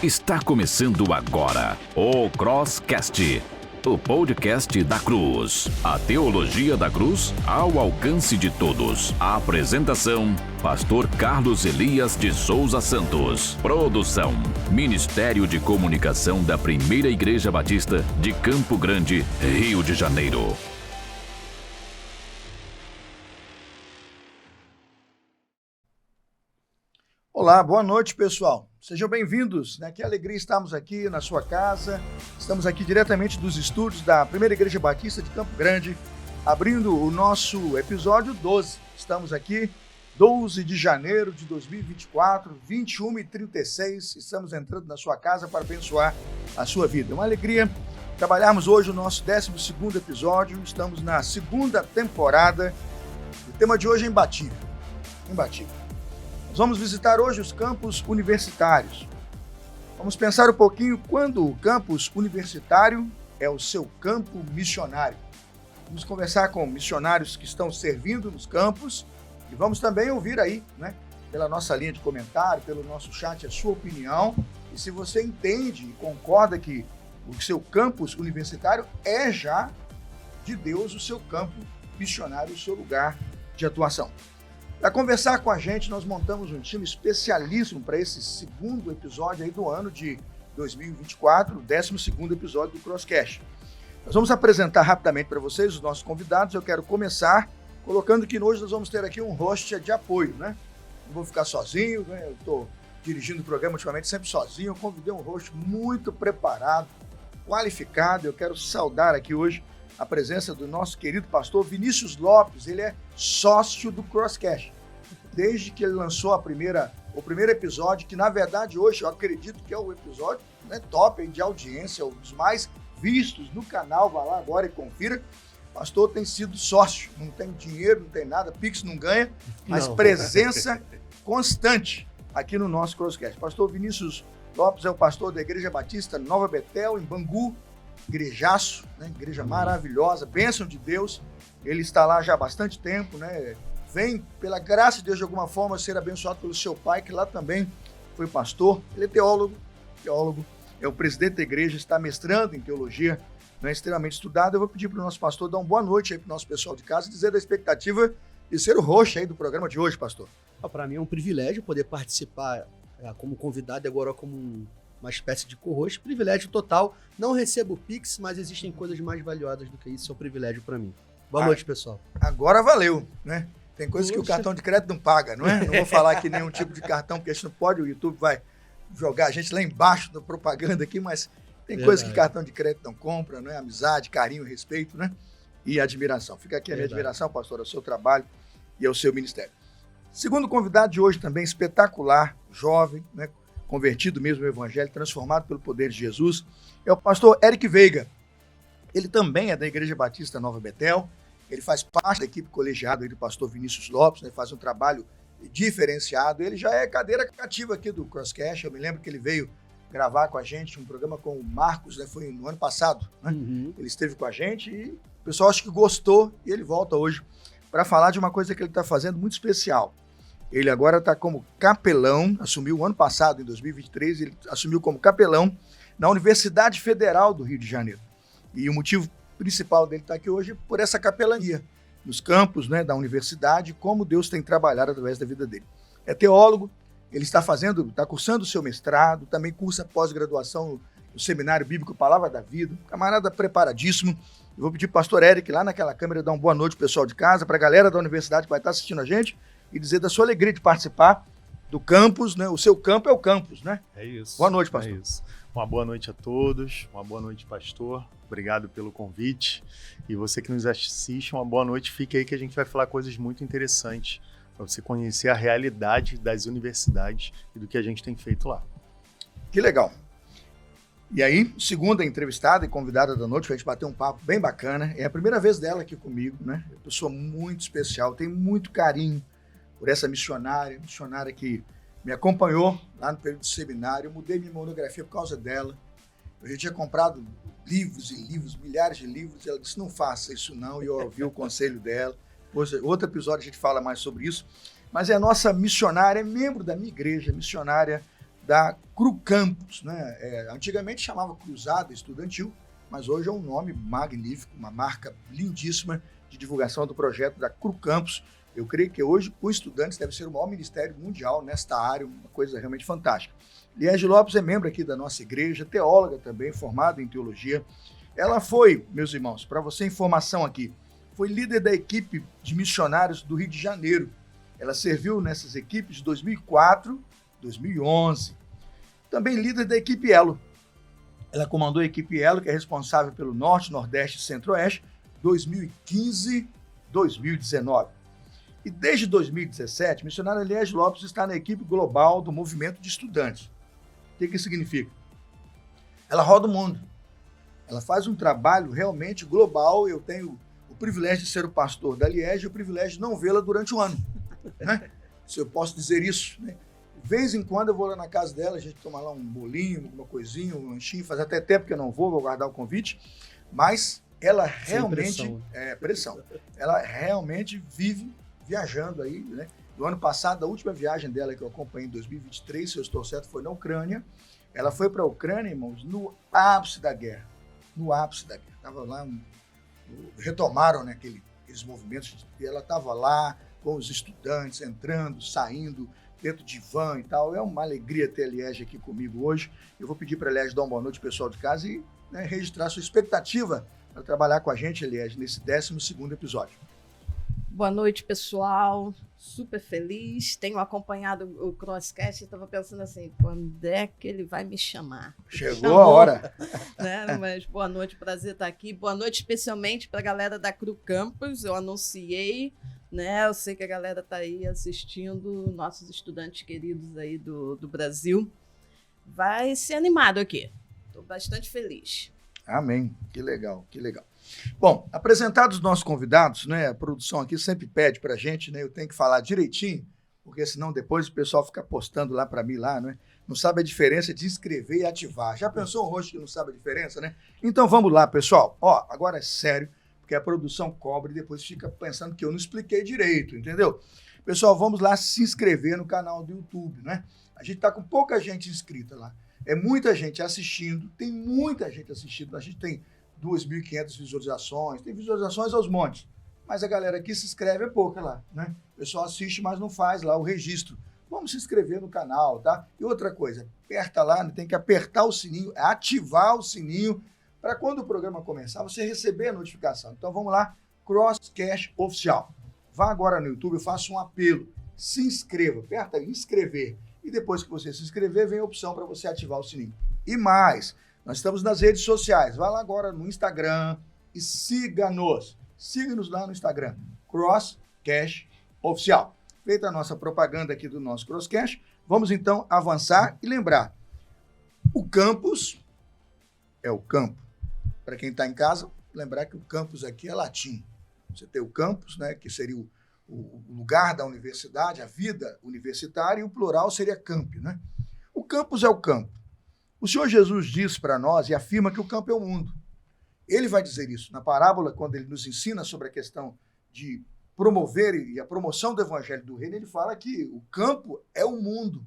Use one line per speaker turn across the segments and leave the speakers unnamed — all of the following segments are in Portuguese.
Está começando agora o Crosscast, o podcast da Cruz. A teologia da cruz ao alcance de todos. A apresentação, Pastor Carlos Elias de Souza Santos. Produção, Ministério de Comunicação da Primeira Igreja Batista de Campo Grande, Rio de Janeiro.
Olá, boa noite, pessoal. Sejam bem-vindos, né? Que alegria estarmos aqui na sua casa. Estamos aqui diretamente dos estúdios da Primeira Igreja Batista de Campo Grande, abrindo o nosso episódio 12. Estamos aqui, 12 de janeiro de 2024, 21h36. Estamos entrando na sua casa para abençoar a sua vida. É uma alegria trabalharmos hoje o nosso 12º episódio. Estamos na segunda temporada. O tema de hoje é imbatível. Imbatível. Vamos visitar hoje os campos universitários. Vamos pensar um pouquinho quando o campus universitário é o seu campo missionário. Vamos conversar com missionários que estão servindo nos campos e vamos também ouvir aí, né, pela nossa linha de comentário, pelo nosso chat, a sua opinião. E se você entende e concorda que o seu campus universitário é já de Deus o seu campo missionário, o seu lugar de atuação. Para conversar com a gente, nós montamos um time especialíssimo para esse segundo episódio aí do ano de 2024, o 12º episódio do Crosscast. Nós vamos apresentar rapidamente para vocês os nossos convidados. Eu quero começar colocando que hoje nós vamos ter aqui um host de apoio, né? Não vou ficar sozinho, né? Eu estou dirigindo o programa ultimamente sempre sozinho. Eu convidei um host muito preparado, qualificado. Eu quero saudar aqui hoje a presença do nosso querido pastor Vinícius Lopes. Ele é sócio do Crosscast, desde que ele lançou o primeiro episódio, que na verdade hoje eu acredito que é o episódio, né, top de audiência, um dos mais vistos no canal. Vá lá agora e confira. O pastor tem sido sócio, não tem dinheiro, não tem nada, Pix não ganha, mas presença constante aqui no nosso Crosscast. Pastor Vinícius Lopes é o pastor da Igreja Batista Nova Betel, em Bangu, igrejaço, né? Igreja maravilhosa, bênção de Deus. Ele está lá já há bastante tempo, né? Vem, pela graça de Deus, de alguma forma, ser abençoado pelo seu pai, que lá também foi pastor. Ele é teólogo, é o presidente da igreja, está mestrando em teologia, né? Extremamente estudado. Eu vou pedir para o nosso pastor dar uma boa noite aí para o nosso pessoal de casa e dizer da expectativa de ser o host aí do programa de hoje, pastor.
Para mim é um privilégio poder participar como convidado e agora como uma espécie de co-host, privilégio total. Não recebo Pix, mas existem coisas mais valiosas do que isso, é um privilégio para mim. Boa noite, pessoal.
Agora valeu, né? Tem coisas que o cartão de crédito não paga, não é? Não vou falar aqui nenhum tipo de cartão, porque a gente não pode, o YouTube vai jogar a gente lá embaixo da propaganda aqui, mas tem coisas que cartão de crédito não compra, não é? Amizade, carinho, respeito, né? E admiração. Fica aqui a minha admiração, pastor, ao seu trabalho e ao seu ministério. Segundo convidado de hoje também, espetacular, jovem, né? Convertido mesmo ao evangelho, transformado pelo poder de Jesus, é o pastor Eric Veiga. Ele também é da Igreja Batista Nova Betel, ele faz parte da equipe colegiada do pastor Vinícius Lopes, né, faz um trabalho diferenciado. Ele já é cadeira cativa aqui do Crosscast. Eu me lembro que ele veio gravar com a gente um programa com o Marcos, né, foi no ano passado, né? Ele esteve com a gente e o pessoal acho que gostou e ele volta hoje para falar de uma coisa que ele está fazendo muito especial. Ele agora está como capelão, assumiu o ano passado, em 2023, ele assumiu como capelão na Universidade Federal do Rio de Janeiro. E o motivo principal dele estar aqui hoje é por essa capelania, nos campos, né, da universidade, como Deus tem trabalhado através da vida dele. É teólogo, ele está cursando o seu mestrado, também cursa pós-graduação no Seminário Bíblico Palavra da Vida, camarada preparadíssimo. Eu vou pedir para o pastor Eric, lá naquela câmera, dar uma boa noite pro pessoal de casa, para a galera da universidade que vai estar assistindo a gente, e dizer da sua alegria de participar do campus, né? O seu campo é o campus, né?
É isso.
Boa noite, pastor.
É isso. Uma boa noite a todos, uma boa noite, pastor. Obrigado pelo convite. E você que nos assiste, uma boa noite. Fique aí que a gente vai falar coisas muito interessantes para você conhecer a realidade das universidades e do que a gente tem feito lá.
Que legal. E aí, segunda entrevistada e convidada da noite, a gente bater um papo bem bacana. É a primeira vez dela aqui comigo, né? É uma pessoa muito especial, tenho muito carinho por essa missionária que me acompanhou lá no período do seminário. Eu mudei minha monografia por causa dela. Eu já tinha comprado livros e livros, milhares de livros, e ela disse, não faça isso não, e eu ouvi o conselho dela. Outro episódio a gente fala mais sobre isso. Mas é a nossa missionária, é membro da minha igreja, missionária da Cru Campus, né? Antigamente chamava Cruzada Estudantil, mas hoje é um nome magnífico, uma marca lindíssima de divulgação do projeto da Cru Campus. Eu creio que hoje, com estudantes, deve ser o maior ministério mundial nesta área, uma coisa realmente fantástica. Liege Lopes é membro aqui da nossa igreja, teóloga também, formada em teologia. Ela foi, meus irmãos, para você informação aqui, foi líder da equipe de missionários do Rio de Janeiro. Ela serviu nessas equipes de 2004, 2011. Também líder da equipe Elo. Ela comandou a equipe Elo, que é responsável pelo Norte, Nordeste e Centro-Oeste, 2015, 2019. E desde 2017, missionária Liege Lopes está na equipe global do movimento de estudantes. O que isso significa? Ela roda o mundo. Ela faz um trabalho realmente global. Eu tenho o privilégio de ser o pastor da Liege e o privilégio de não vê-la durante um ano. Né? Se eu posso dizer isso. Né? De vez em quando eu vou lá na casa dela, a gente toma lá um bolinho, alguma coisinha, um lanchinho, faz até tempo que eu não vou guardar o convite, mas ela realmente... pressão. Ela realmente vive viajando aí, né? No ano passado, a última viagem dela que eu acompanhei em 2023, se eu estou certo, foi na Ucrânia. Ela foi para a Ucrânia, irmãos, no ápice da guerra. No ápice da guerra. Estava lá, retomaram, né, aqueles movimentos, e ela estava lá com os estudantes, entrando, saindo, dentro de van e tal. É uma alegria ter a Liege aqui comigo hoje. Eu vou pedir para a Liege dar uma boa noite, pessoal de casa, e né, registrar sua expectativa para trabalhar com a gente, Liege, nesse 12º episódio.
Boa noite, pessoal. Super feliz. Tenho acompanhado o Crosscast e estava pensando assim, quando é que ele vai me chamar?
Chegou a hora.
Né? Mas boa noite, prazer estar aqui. Boa noite especialmente para a galera da Cru Campus. Eu anunciei, né? Eu sei que a galera está aí assistindo, nossos estudantes queridos aí do Brasil. Vai ser animado aqui. Estou bastante feliz.
Amém. Que legal, que legal. Bom, apresentados os nossos convidados, né? A produção aqui sempre pede pra gente, né? Eu tenho que falar direitinho, porque senão depois o pessoal fica postando lá pra mim lá, né? Não sabe a diferença de inscrever e ativar. Já pensou um rosto que não sabe a diferença, né? Então vamos lá, pessoal. Ó, agora é sério, porque a produção cobra e depois fica pensando que eu não expliquei direito, entendeu? Pessoal, vamos lá se inscrever no canal do YouTube, né? A gente tá com pouca gente inscrita lá. É muita gente assistindo, tem muita gente assistindo. A gente tem 2.500 visualizações, tem visualizações aos montes, mas a galera que se inscreve é pouca lá, né? O pessoal assiste, mas não faz lá o registro. Vamos se inscrever no canal, tá? E outra coisa, aperta lá, tem que apertar o sininho, ativar o sininho, para quando o programa começar, você receber a notificação. Então vamos lá, Crosscast Oficial. Vá agora no YouTube, eu faço um apelo, se inscreva, aperta inscrever, e depois que você se inscrever, vem a opção para você ativar o sininho. E mais, nós estamos nas redes sociais. Vai lá agora no Instagram e siga-nos. Siga-nos lá no Instagram. Crosscast Oficial. Feita a nossa propaganda aqui do nosso Crosscast, vamos então avançar e lembrar. O campus é o campo. Para quem está em casa, lembrar que o campus aqui é latim. Você tem o campus, né, que seria o lugar da universidade, a vida universitária, e o plural seria campo, né? O campus é o campo. O Senhor Jesus diz para nós e afirma que o campo é o mundo. Ele vai dizer isso na parábola, quando ele nos ensina sobre a questão de promover e a promoção do evangelho do reino, ele fala que o campo é o mundo.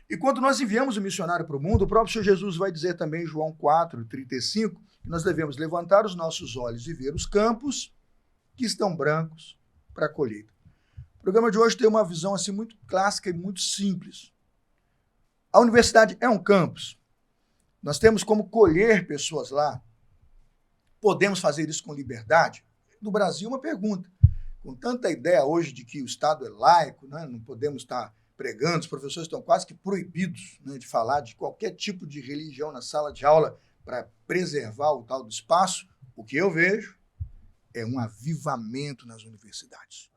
E quando nós enviamos o missionário para o mundo, o próprio Senhor Jesus vai dizer também em João 4:35, que nós devemos levantar os nossos olhos e ver os campos que estão brancos para a colheita. O programa de hoje tem uma visão assim muito clássica e muito simples. A universidade é um campus. Nós temos como colher pessoas lá. Podemos fazer isso com liberdade? No Brasil, uma pergunta. Com tanta ideia hoje de que o Estado é laico, né, não podemos estar pregando, os professores estão quase que proibidos, né, de falar de qualquer tipo de religião na sala de aula para preservar o tal do espaço. O que eu vejo é um avivamento nas universidades.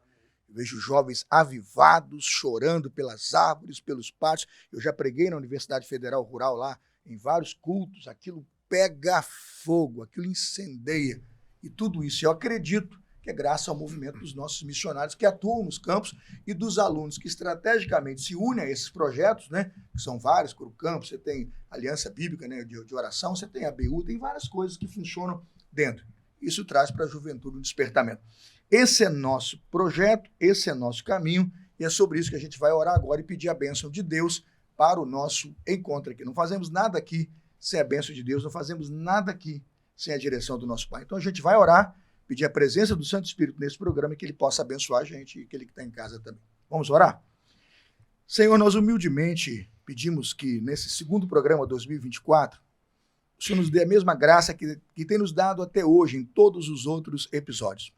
Eu vejo jovens avivados, chorando pelas árvores, pelos pátios. Eu já preguei na Universidade Federal Rural lá, em vários cultos. Aquilo pega fogo, aquilo incendeia. E tudo isso eu acredito que é graças ao movimento dos nossos missionários que atuam nos campos e dos alunos que estrategicamente se unem a esses projetos, né? Que são vários, Cru Campus, você tem Aliança Bíblica, né, de oração, você tem a ABU, tem várias coisas que funcionam dentro. Isso traz para a juventude um despertamento. Esse é nosso projeto, esse é nosso caminho, e é sobre isso que a gente vai orar agora e pedir a bênção de Deus para o nosso encontro aqui. Não fazemos nada aqui sem a bênção de Deus, não fazemos nada aqui sem a direção do nosso Pai. Então a gente vai orar, pedir a presença do Santo Espírito nesse programa e que ele possa abençoar a gente e aquele que está em casa também. Vamos orar? Senhor, nós humildemente pedimos que nesse segundo programa 2024, o Senhor nos dê a mesma graça que tem nos dado até hoje em todos os outros episódios.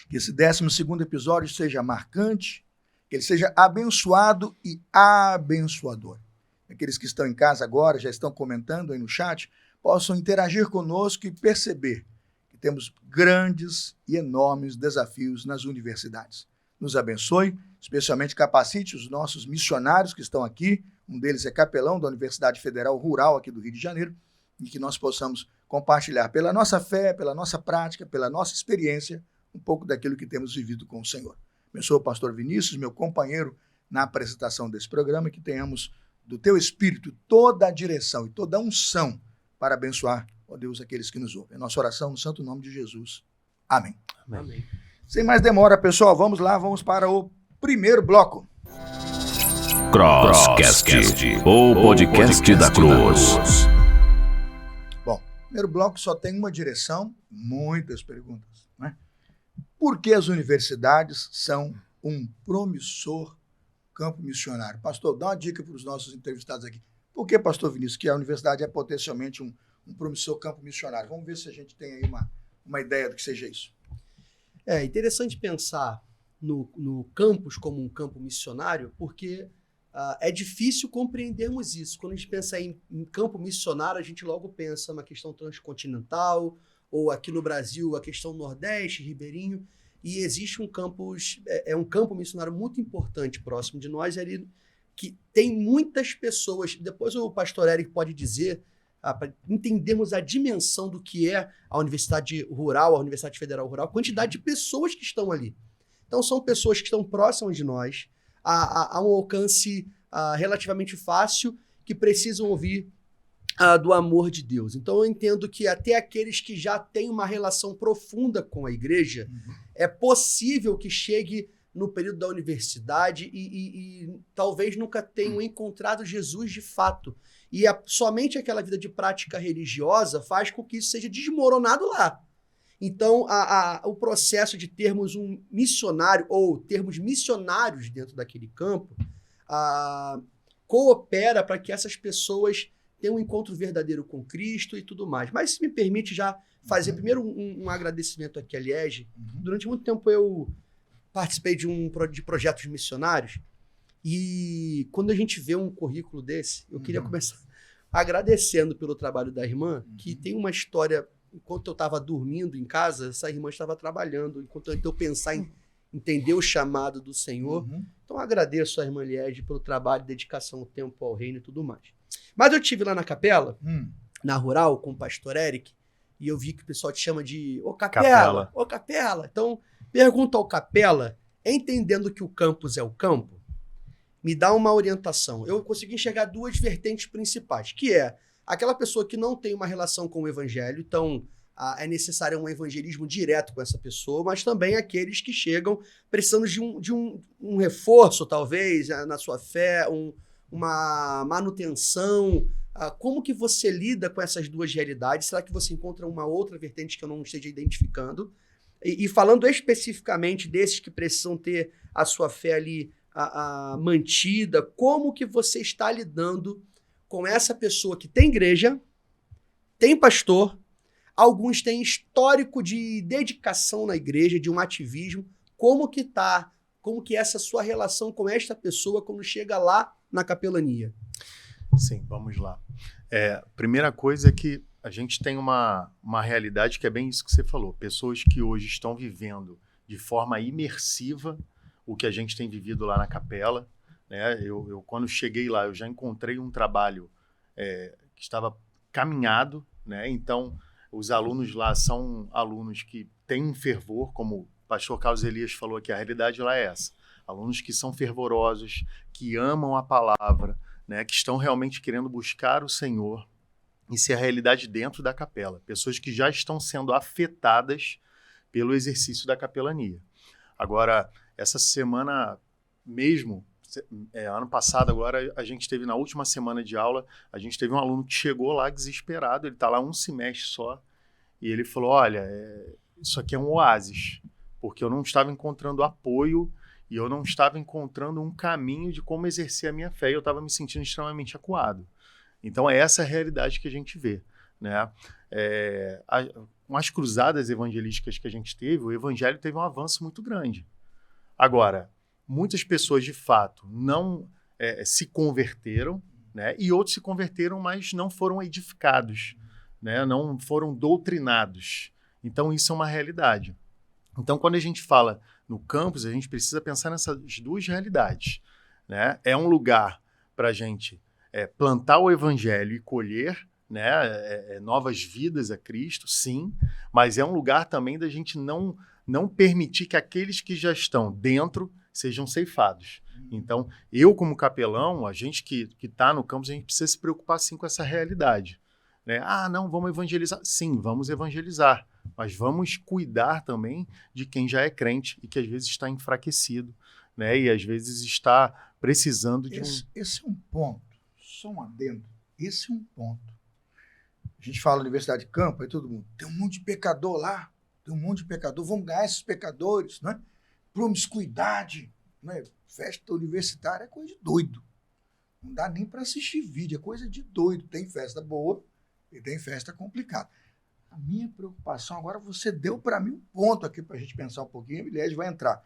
Que esse 12º episódio seja marcante, que ele seja abençoado e abençoador. Aqueles que estão em casa agora, já estão comentando aí no chat, possam interagir conosco e perceber que temos grandes e enormes desafios nas universidades. Nos abençoe, especialmente capacite os nossos missionários que estão aqui, um deles é capelão da Universidade Federal Rural aqui do Rio de Janeiro, e que nós possamos compartilhar pela nossa fé, pela nossa prática, pela nossa experiência, um pouco daquilo que temos vivido com o Senhor. Abençoe o pastor Vinícius, meu companheiro na apresentação desse programa, e que tenhamos do teu Espírito toda a direção e toda a unção para abençoar, ó Deus, aqueles que nos ouvem. É nossa oração no santo nome de Jesus. Amém.
Amém.
Sem mais demora, pessoal, vamos lá, vamos para o primeiro bloco.
Crosscast, o podcast da Cruz.
Bom, primeiro bloco só tem uma direção, muitas perguntas, né? Por que as universidades são um promissor campo missionário? Pastor, dá uma dica para os nossos entrevistados aqui. Por que, pastor Vinícius, que a universidade é potencialmente um promissor campo missionário? Vamos ver se a gente tem aí uma ideia do que seja isso.
É interessante pensar no campus como um campo missionário, porque é difícil compreendermos isso. Quando a gente pensa em campo missionário, a gente logo pensa na questão transcontinental, ou aqui no Brasil, a questão Nordeste, Ribeirinho, e existe um campus, um campo missionário muito importante próximo de nós, ali, que tem muitas pessoas. Depois o pastor Eric pode dizer, para entendermos a dimensão do que é a Universidade Rural, a Universidade Federal Rural, a quantidade de pessoas que estão ali. Então são pessoas que estão próximas de nós, a um alcance relativamente fácil, que precisam ouvir do amor de Deus. Então eu entendo que até aqueles que já têm uma relação profunda com a igreja, é possível que chegue no período da universidade e talvez nunca tenham encontrado Jesus de fato. E somente aquela vida de prática religiosa faz com que isso seja desmoronado lá. Então, o processo de termos um missionário ou termos missionários dentro daquele campo coopera para que essas pessoas tenham um encontro verdadeiro com Cristo e tudo mais. Mas se me permite já fazer primeiro um agradecimento aqui à Liege. Durante muito tempo eu participei de projetos missionários e quando a gente vê um currículo desse, eu queria começar agradecendo pelo trabalho da irmã, que tem uma história. Enquanto eu estava dormindo em casa, essa irmã estava trabalhando, enquanto eu pensar em entender o chamado do Senhor. Então, eu agradeço a irmã Liege pelo trabalho, dedicação, tempo ao reino e tudo mais. Mas eu estive lá na capela, na Rural, com o pastor Eric, e eu vi que o pessoal te chama de ô capela, ô capela. Então, pergunta ao capela, entendendo que o campus é o campo, me dá uma orientação. Eu consegui enxergar duas vertentes principais, que é aquela pessoa que não tem uma relação com o evangelho, então é necessário um evangelismo direto com essa pessoa, mas também aqueles que chegam precisando de um reforço, talvez, na sua fé, uma manutenção. Como que você lida com essas duas realidades? Será que você encontra uma outra vertente que eu não esteja identificando? E falando especificamente desses que precisam ter a sua fé ali mantida, como que você está lidando com essa pessoa que tem igreja, tem pastor, alguns têm histórico de dedicação na igreja, de um ativismo, como que é essa sua relação com esta pessoa quando chega lá na capelania?
Sim, vamos lá. Primeira coisa é que a gente tem uma realidade que é bem isso que você falou. Pessoas que hoje estão vivendo de forma imersiva o que a gente tem vivido lá na capela, né? Eu quando cheguei lá, eu já encontrei um trabalho que estava caminhado, né? Então, os alunos lá são alunos que têm um fervor, como o pastor Carlos Elias falou aqui, a realidade lá é essa. Alunos que são fervorosos, que amam a palavra, né? Que estão realmente querendo buscar o Senhor. Isso é a realidade dentro da capela. Pessoas que já estão sendo afetadas pelo exercício da capelania. Agora, essa semana mesmo, ano passado, agora, a gente teve na última semana de aula, a gente teve um aluno que chegou lá desesperado, ele está lá um semestre só, e ele falou, olha, isso aqui é um oásis, porque eu não estava encontrando apoio e eu não estava encontrando um caminho de como exercer a minha fé, e eu estava me sentindo extremamente acuado. Então, é essa a realidade que a gente vê, né? Com as cruzadas evangelísticas que a gente teve, o evangelho teve um avanço muito grande. Agora, muitas pessoas, de fato, não se converteram, né? E outros se converteram, mas não foram edificados, né? Não foram doutrinados. Então, isso é uma realidade. Então, quando a gente fala no campus, a gente precisa pensar nessas duas realidades, né? É um lugar para a gente plantar o evangelho e colher, né? Novas vidas a Cristo, sim, mas é um lugar também da gente não permitir que aqueles que já estão dentro sejam ceifados. Então, eu como capelão, a gente que está no campus, a gente precisa se preocupar sim com essa realidade, né? Não, vamos evangelizar. Sim, vamos evangelizar, mas vamos cuidar também de quem já é crente e que às vezes está enfraquecido, né? E às vezes está precisando de
Esse é um ponto, só um adendo, esse é um ponto. A gente fala Universidade de Campo, aí todo mundo, tem um monte de pecador lá, tem um monte de pecador, vamos ganhar esses pecadores, né? Promiscuidade, né? Festa universitária é coisa de doido. Não dá nem para assistir vídeo, é coisa de doido. Tem festa boa e tem festa complicada. A minha preocupação agora, você deu para mim um ponto aqui para a gente pensar um pouquinho, a Milés vai entrar.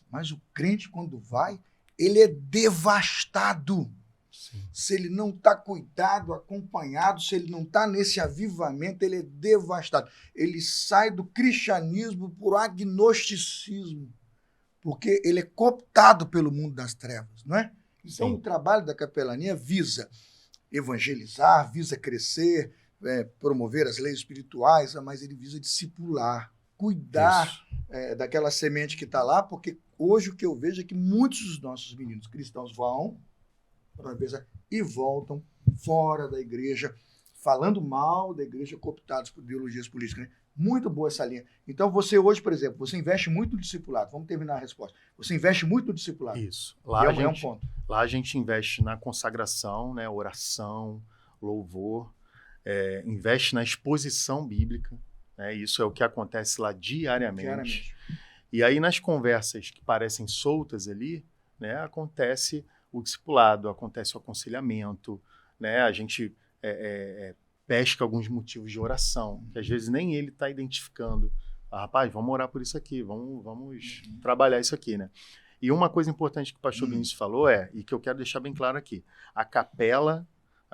Mas o crente, quando vai, ele é devastado. Sim. Se ele não está cuidado, acompanhado, se ele não está nesse avivamento, ele é devastado. Ele sai do cristianismo por agnosticismo, porque ele é cooptado pelo mundo das trevas, não é? Então, o trabalho da capelania visa evangelizar, visa crescer, promover as leis espirituais, mas ele visa discipular, cuidar daquela semente que está lá, porque hoje o que eu vejo é que muitos dos nossos meninos cristãos vão e voltam fora da igreja, falando mal da igreja, cooptados por ideologias políticas, né? Muito boa essa linha. Então, você hoje, por exemplo, você investe muito no discipulado. Vamos terminar a resposta. Você investe muito no discipulado.
Isso. Lá a gente investe na consagração, né, oração, louvor, investe na exposição bíblica, né, isso é o que acontece lá diariamente. E aí, nas conversas que parecem soltas ali, né, acontece o discipulado, acontece o aconselhamento, né, a gente pesca alguns motivos de oração, que às vezes nem ele está identificando. Rapaz, vamos orar por isso aqui, vamos trabalhar isso aqui, né? E uma coisa importante que o pastor Vinícius falou e que eu quero deixar bem claro aqui, a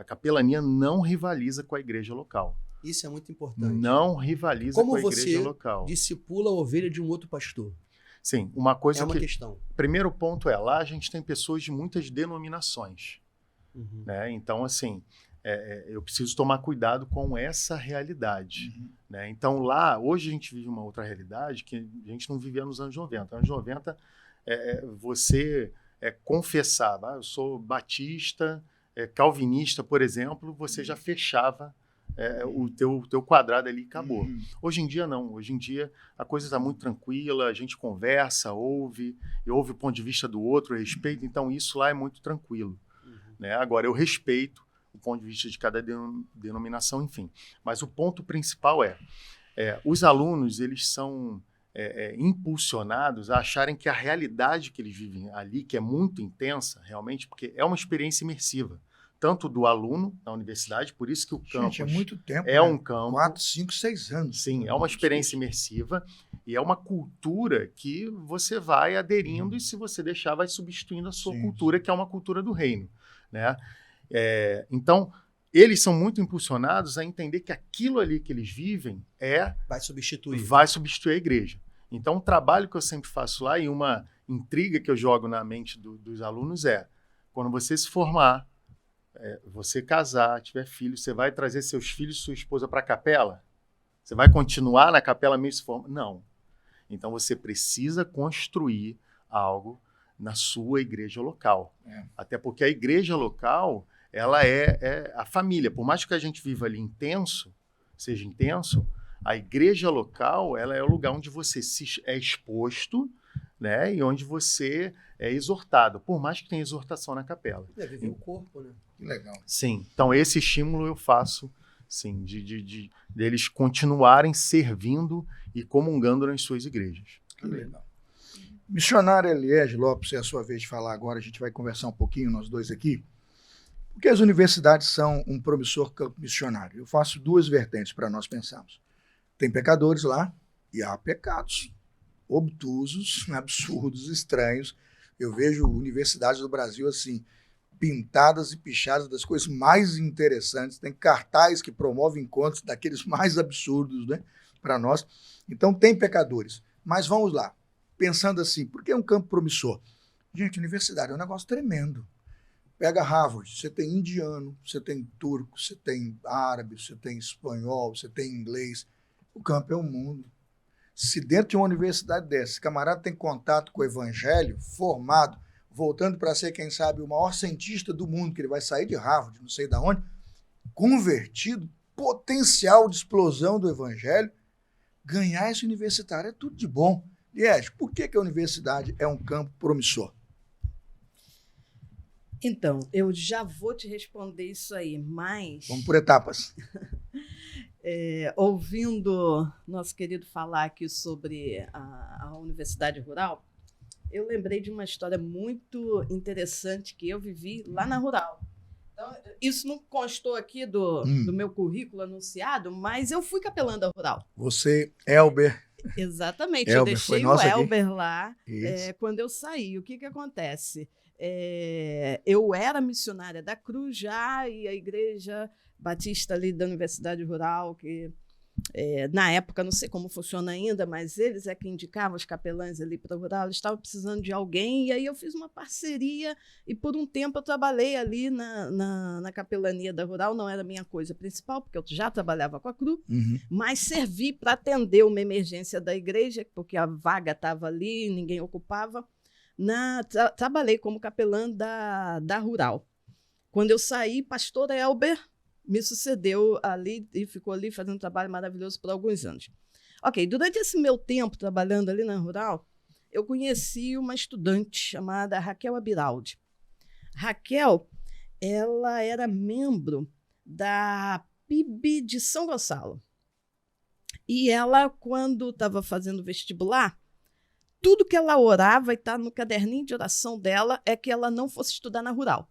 capelania não rivaliza com a igreja local.
Isso é muito importante.
Não rivaliza com a igreja local.
Como você discipula a ovelha de um outro pastor?
Sim, uma coisa
é uma questão.
Primeiro ponto lá a gente tem pessoas de muitas denominações, né? Então, assim, eu preciso tomar cuidado com essa realidade, né? Então, lá, hoje a gente vive uma outra realidade que a gente não vivia nos anos 90. Nos anos 90, você confessava, eu sou batista, calvinista, por exemplo, você já fechava o teu quadrado ali e acabou. Hoje em dia, não. Hoje em dia, a coisa está muito tranquila, a gente conversa, ouve o ponto de vista do outro, respeita. Então, isso lá é muito tranquilo, né? Agora, eu respeito o ponto de vista de cada denominação, enfim. Mas o ponto principal os alunos, eles são impulsionados a acharem que a realidade que eles vivem ali, que é muito intensa, realmente, porque é uma experiência imersiva, tanto do aluno na universidade, por isso que o campus
é muito tempo,
um campo.
4, 5, 6 anos.
Sim, é uma experiência imersiva e é uma cultura que você vai aderindo e, se você deixar, vai substituindo a sua cultura, que é uma cultura do reino, né? Então, eles são muito impulsionados a entender que aquilo ali que eles vivem
vai substituir
a igreja. Então, o trabalho que eu sempre faço lá, e uma intriga que eu jogo na mente dos alunos quando você se formar, você casar, tiver filhos, você vai trazer seus filhos e sua esposa para a capela? Você vai continuar na capela mesmo se formar? Não. Então, você precisa construir algo na sua igreja local. Até porque a igreja local, ela é a família. Por mais que a gente viva ali seja intenso, a igreja local, ela é o lugar onde você é exposto, né? E onde você é exortado, por mais que tenha exortação na capela.
Viver o corpo, né?
Que legal.
Sim, então esse estímulo eu faço, sim, deles continuarem servindo e comungando nas suas igrejas.
Que legal. Missionário Eliege Lopes, é a sua vez de falar agora, a gente vai conversar um pouquinho, nós dois aqui. Porque as universidades são um promissor campo missionário. Eu faço duas vertentes para nós pensarmos. Tem pecadores lá e há pecados obtusos, absurdos, estranhos. Eu vejo universidades do Brasil assim, pintadas e pichadas das coisas mais interessantes. Tem cartazes que promovem encontros daqueles mais absurdos, né, para nós. Então tem pecadores. Mas vamos lá, pensando assim, por que é um campo promissor? Gente, universidade é um negócio tremendo. Pega Harvard, você tem indiano, você tem turco, você tem árabe, você tem espanhol, você tem inglês. O campo é um mundo. Se dentro de uma universidade dessa, esse camarada tem contato com o evangelho, formado, voltando para ser, quem sabe, o maior cientista do mundo, que ele vai sair de Harvard, não sei de onde, convertido, potencial de explosão do evangelho, ganhar esse universitário é tudo de bom. Liege, por que a universidade é um campo promissor?
Então, eu já vou te responder isso aí, mas...
Vamos por etapas.
Ouvindo nosso querido falar aqui sobre a Universidade Rural, eu lembrei de uma história muito interessante que eu vivi lá na Rural. Então, isso não constou aqui do meu currículo anunciado, mas eu fui capelã da Rural.
Você, Elber.
Exatamente,
Elber,
eu deixei o Elber lá quando eu saí. O que acontece? Eu era missionária da Cruz já, e a igreja batista ali da Universidade Rural, que na época, não sei como funciona ainda, mas eles é que indicavam os capelães ali para a Rural, eles estavam precisando de alguém, e aí eu fiz uma parceria, e por um tempo eu trabalhei ali na capelania da Rural, não era a minha coisa principal, porque eu já trabalhava com a Cruz, mas servi para atender uma emergência da igreja, porque a vaga estava ali, ninguém ocupava. Trabalhei como capelã da Rural. Quando eu saí, pastor Elber me sucedeu ali e ficou ali fazendo um trabalho maravilhoso por alguns anos. Ok, durante esse meu tempo trabalhando ali na Rural, eu conheci uma estudante chamada Raquel Abiraldi. Raquel, ela era membro da PIB de São Gonçalo. E ela, quando estava fazendo vestibular, tudo que ela orava e está no caderninho de oração dela é que ela não fosse estudar na Rural.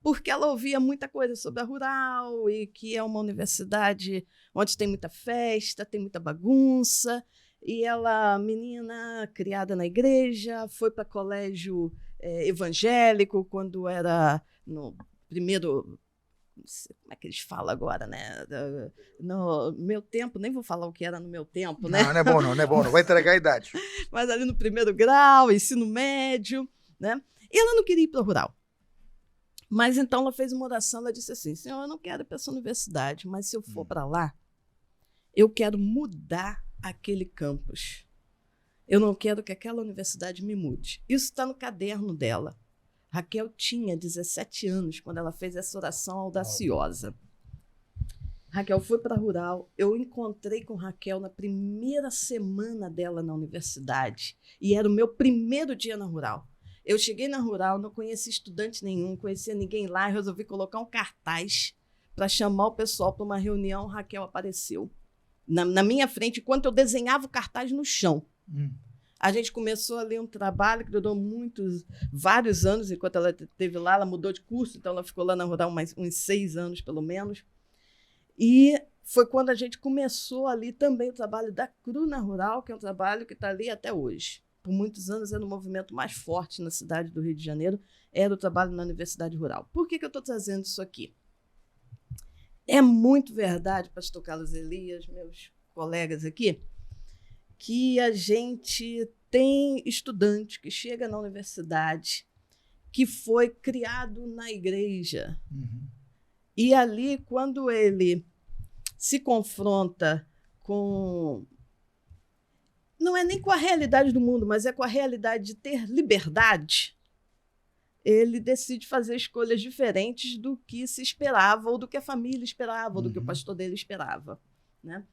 Porque ela ouvia muita coisa sobre a Rural e que é uma universidade onde tem muita festa, tem muita bagunça. E ela, menina criada na igreja, foi para colégio evangélico quando era no primeiro... Não sei como é que eles falam agora, né? No meu tempo, nem vou falar o que era no meu tempo, né?
Não é bom não vai entregar a idade.
Mas ali no primeiro grau, ensino médio, né? E ela não queria ir para o Rural. Mas então ela fez uma oração, ela disse assim, Senhor, eu não quero ir para essa universidade, mas se eu for para lá, eu quero mudar aquele campus. Eu não quero que aquela universidade me mude. Isso está no caderno dela. Raquel tinha 17 anos quando ela fez essa oração audaciosa. Raquel foi para a Rural, eu encontrei com Raquel na primeira semana dela na universidade, e era o meu primeiro dia na Rural. Eu cheguei na Rural, não conhecia estudante nenhum, não conhecia ninguém lá, resolvi colocar um cartaz para chamar o pessoal para uma reunião. Raquel apareceu na minha frente, enquanto eu desenhava o cartaz no chão. A gente começou ali um trabalho que durou vários anos, enquanto ela esteve lá, ela mudou de curso, então ela ficou lá na Rural uns 6 anos, pelo menos. E foi quando a gente começou ali também o trabalho da Cru na Rural, que é um trabalho que está ali até hoje. Por muitos anos era o movimento mais forte na cidade do Rio de Janeiro, era o trabalho na Universidade Rural. Por que eu estou trazendo isso aqui? É muito verdade, pastor Carlos Elias, meus colegas aqui, que a gente tem estudante que chega na universidade que foi criado na igreja. E ali, quando ele se confronta com... Não é nem com a realidade do mundo, mas é com a realidade de ter liberdade, ele decide fazer escolhas diferentes do que se esperava, ou do que a família esperava, ou do que o pastor dele esperava, né?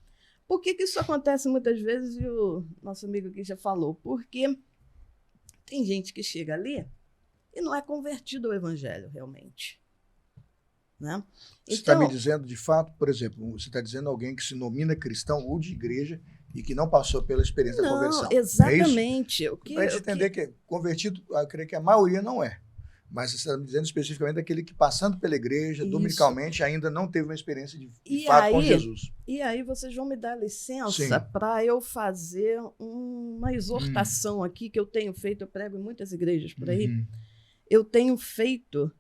Por que isso acontece muitas vezes? E o nosso amigo aqui já falou. Porque Tem gente que chega ali e não é convertido ao evangelho, realmente. Né?
Você está me dizendo, de fato, por exemplo, você está dizendo alguém que se nomina cristão ou de igreja e que não passou pela experiência da conversão.
Exatamente.
É isso? Para a gente entender que convertido, eu creio que a maioria não é. Mas você está me dizendo especificamente daquele que, passando pela igreja, dominicalmente, ainda não teve uma experiência de fato com Jesus.
E aí vocês vão me dar licença para eu fazer uma exortação aqui que eu tenho feito, eu prego em muitas igrejas por aí. Eu tenho feito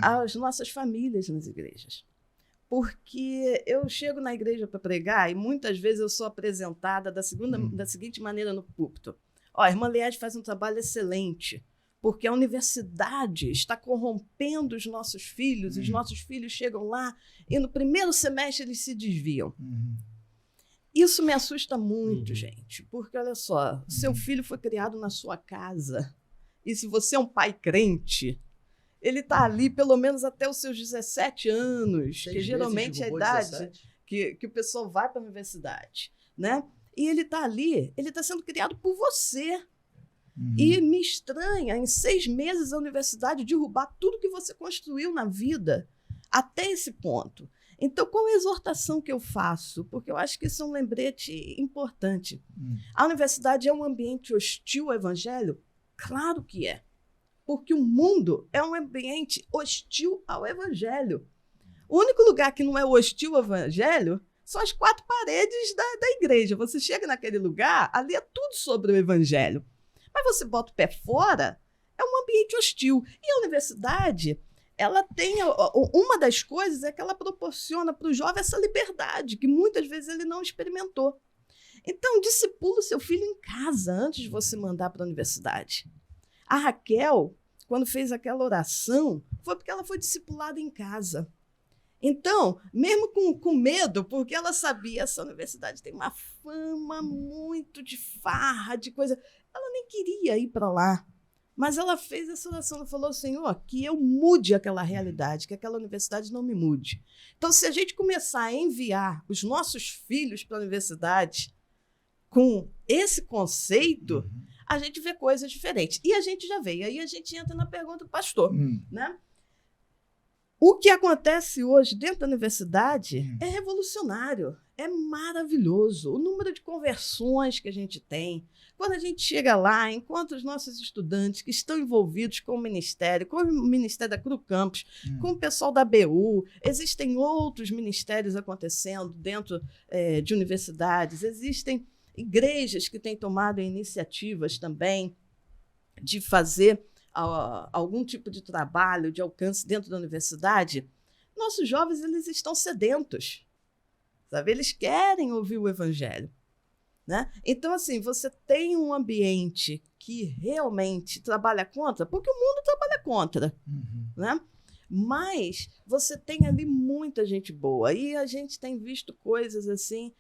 às nossas famílias nas igrejas. Porque eu chego na igreja para pregar e muitas vezes eu sou apresentada da seguinte maneira no púlpito. Ó, a irmã Liede faz um trabalho excelente, porque a universidade está corrompendo os nossos filhos, os nossos filhos chegam lá e no primeiro semestre eles se desviam. Isso me assusta muito, gente, porque olha só, seu filho foi criado na sua casa e se você é um pai crente, ele está ali pelo menos até os seus 17 anos, que geralmente é a idade que o pessoal vai para a universidade, né? E ele está ali, ele está sendo criado por você. E me estranha, em 6 meses, a universidade derrubar tudo que você construiu na vida até esse ponto. Então, qual é a exortação que eu faço? Porque eu acho que isso é um lembrete importante. A universidade é um ambiente hostil ao evangelho? Claro que é. Porque o mundo é um ambiente hostil ao evangelho. O único lugar que não é hostil ao evangelho são as 4 paredes da igreja. Você chega naquele lugar, ali é tudo sobre o evangelho. Mas você bota o pé fora, é um ambiente hostil. E a universidade, ela tem... Uma das coisas é que ela proporciona para o jovem essa liberdade, que muitas vezes ele não experimentou. Então, discipula o seu filho em casa antes de você mandar para a universidade. A Raquel, quando fez aquela oração, foi porque ela foi discipulada em casa. Então, mesmo com medo, porque ela sabia, essa universidade tem uma fama muito de farra, de coisa... Ela nem queria ir para lá, mas ela fez essa oração, ela falou, Senhor, que eu mude aquela realidade, que aquela universidade não me mude. Então, se a gente começar a enviar os nossos filhos para a universidade com esse conceito, a gente vê coisas diferentes. E a gente já vê, e aí a gente entra na pergunta do pastor, né? O que acontece hoje dentro da universidade é revolucionário, é maravilhoso. O número de conversões que a gente tem, quando a gente chega lá, encontra os nossos estudantes que estão envolvidos com o Ministério da Cru Campus, com o pessoal da BU, existem outros ministérios acontecendo dentro de universidades, existem igrejas que têm tomado iniciativas também de fazer algum tipo de trabalho de alcance dentro da universidade. Nossos jovens, eles estão sedentos, sabe? Eles querem ouvir o evangelho, né? Então, assim, você tem um ambiente que realmente trabalha contra, porque o mundo trabalha contra, né? Mas você tem ali muita gente boa e a gente tem visto coisas assim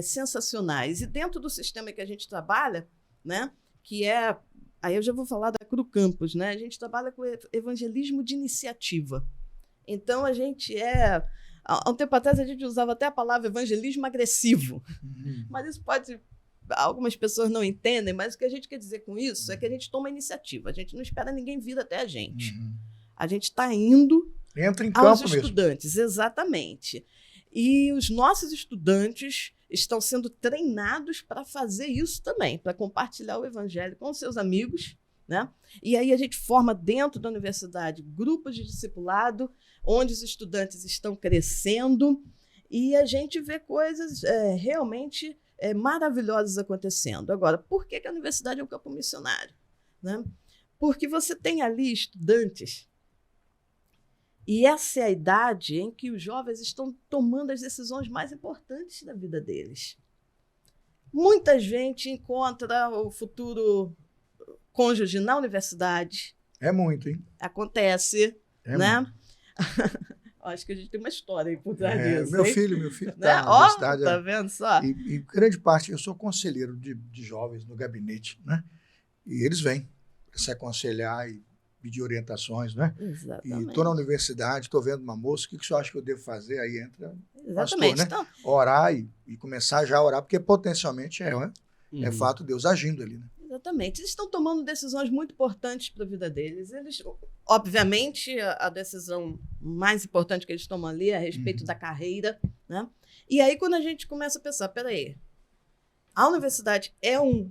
sensacionais. E dentro do sistema que a gente trabalha, né, que é... Aí eu já vou falar da Cru Campus, né? A gente trabalha com evangelismo de iniciativa. Então, a gente há um tempo atrás, a gente usava até a palavra evangelismo agressivo. Mas isso pode... Algumas pessoas não entendem, mas o que a gente quer dizer com isso é que a gente toma iniciativa. A gente não espera ninguém vir até a gente. A gente está indo
Entra em campo
aos
mesmo.
estudantes, exatamente. E os nossos estudantes estão sendo treinados para fazer isso também, para compartilhar o evangelho com seus amigos, né? E aí a gente forma dentro da universidade grupos de discipulado, onde os estudantes estão crescendo e a gente vê coisas realmente maravilhosas acontecendo. Agora, por que a universidade é um campo missionário, né? Porque você tem ali estudantes e essa é a idade em que os jovens estão tomando as decisões mais importantes da vida deles. Muita gente encontra o futuro cônjuge na universidade.
É muito, hein?
Acontece, né? Acho que a gente tem uma história aí por trás disso.
Meu filho
né?
está na universidade.
Tá vendo só?
E grande parte, eu sou conselheiro de jovens no gabinete, né? E eles vêm se aconselhar e pedir orientações, né?
Exatamente.
E estou na universidade, estou vendo uma moça, o que o senhor acha que eu devo fazer? Aí entra
Exatamente.
pastor, né? Orar e começar já a orar, porque potencialmente é fato Deus agindo ali, né?
Exatamente. Eles estão tomando decisões muito importantes para a vida deles. Eles, obviamente, a decisão mais importante que eles tomam ali é a respeito da carreira, né? E aí, quando a gente começa a pensar, peraí, a universidade é um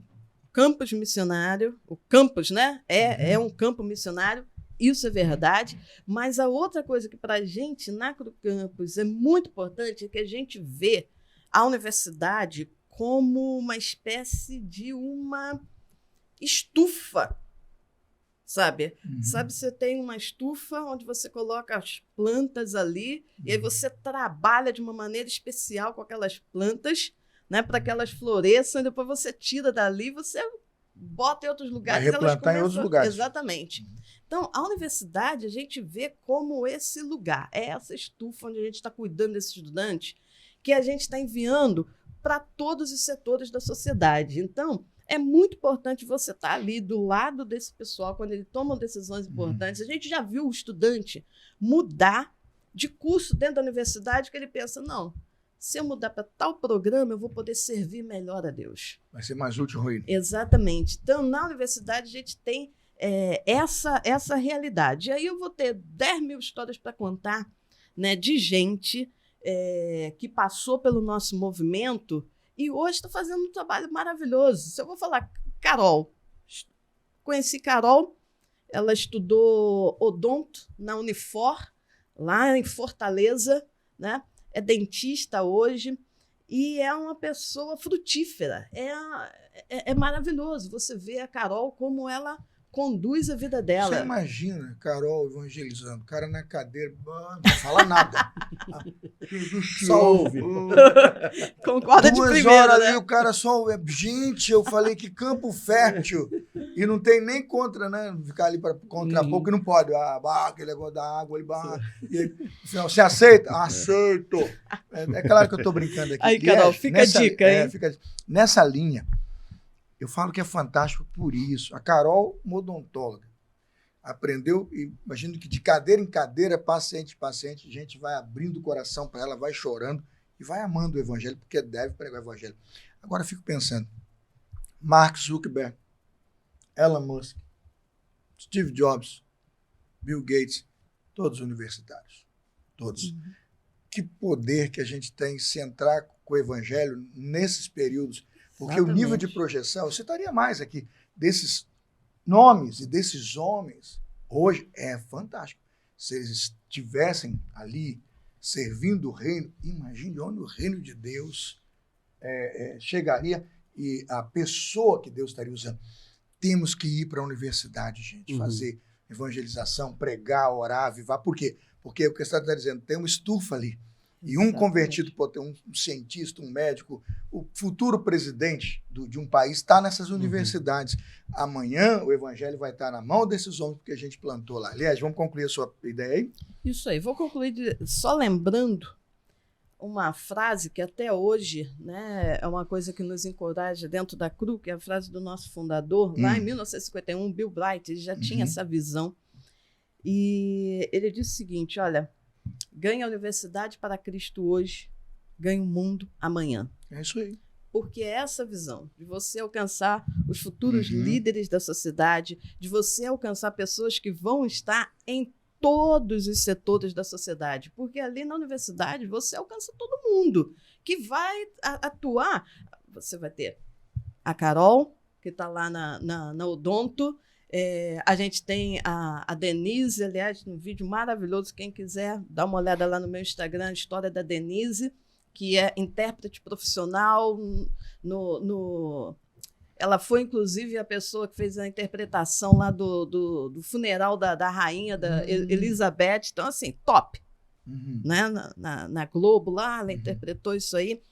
campus missionário, o campus, né? É um campo missionário, isso é verdade, mas a outra coisa que para a gente, na Cru Campus, é muito importante é que a gente vê a universidade como uma espécie de uma estufa, sabe? Sabe, você tem uma estufa onde você coloca as plantas ali e aí você trabalha de uma maneira especial com aquelas plantas, né, para que elas floresçam, e depois você tira dali, você bota em outros lugares.
Vai replantar
elas
em outros lugares.
Exatamente. Então, a universidade, a gente vê como esse lugar, é essa estufa onde a gente está cuidando desses estudantes, que a gente está enviando para todos os setores da sociedade. Então, é muito importante você estar ali do lado desse pessoal quando ele toma decisões importantes. A gente já viu o estudante mudar de curso dentro da universidade, que ele pensa, não, se eu mudar para tal programa, eu vou poder servir melhor a Deus.
Vai ser mais útil, Rui.
Exatamente. Então, na universidade, a gente tem essa realidade. E aí eu vou ter 10 mil histórias para contar, né, de gente que passou pelo nosso movimento e hoje está fazendo um trabalho maravilhoso. Se eu vou falar, Carol, conheci Carol, ela estudou odonto na Unifor, lá em Fortaleza, né? É dentista hoje e é uma pessoa frutífera. É maravilhoso você ver a Carol como ela conduz a vida dela.
Você imagina, Carol evangelizando, o cara na cadeira, não fala nada.
Só ouve.
Concorda de
2
primeira,
horas
né?
ali, o cara só... Gente, eu falei que campo fértil. E não tem nem contra, né? Ficar ali para contra pouco, não pode. Aquele negócio da água ali, e aí, no final, você aceita? Aceito. É claro que eu estou brincando aqui.
Aí, Carol, fica a dica, hein?
Nessa linha, eu falo que é fantástico por isso. A Carol, uma odontóloga, aprendeu, imagino que de cadeira em cadeira, paciente em paciente, a gente vai abrindo o coração para ela, vai chorando e vai amando o evangelho, porque deve pregar o evangelho. Agora eu fico pensando, Mark Zuckerberg, Elon Musk, Steve Jobs, Bill Gates, todos universitários, todos. Que poder que a gente tem se entrar com o evangelho nesses períodos, porque o nível de projeção, eu citaria mais aqui, desses nomes e desses homens, hoje é fantástico. Se eles estivessem ali servindo o reino, imagine onde o reino de Deus chegaria e a pessoa que Deus estaria usando. Temos que ir para a universidade, gente, fazer evangelização, pregar, orar, avivar. Por quê? Porque o que você está dizendo, tem uma estufa ali. E um convertido pode ter um cientista, um médico, o futuro presidente de um país está nessas universidades. Amanhã o evangelho vai estar na mão desses homens que a gente plantou lá. Aliás, vamos concluir a sua ideia aí?
Isso aí. Vou concluir só lembrando uma frase que até hoje, né, é uma coisa que nos encoraja dentro da CRU, que é a frase do nosso fundador. Lá em 1951, Bill Bright, ele já tinha essa visão. E ele disse o seguinte, olha... Ganha a universidade para Cristo hoje, ganha o mundo amanhã.
É isso aí.
Porque é essa visão de você alcançar os futuros líderes da sociedade, de você alcançar pessoas que vão estar em todos os setores da sociedade. Porque ali na universidade você alcança todo mundo que vai atuar. Você vai ter a Carol, que está lá na Odonto. A gente tem a Denise, aliás, um vídeo maravilhoso, quem quiser dá uma olhada lá no meu Instagram, a história da Denise, que é intérprete profissional. Ela foi, inclusive, a pessoa que fez a interpretação lá do funeral da rainha, da Elizabeth. Então, assim, top. Né? Na Globo lá, ela interpretou isso aí.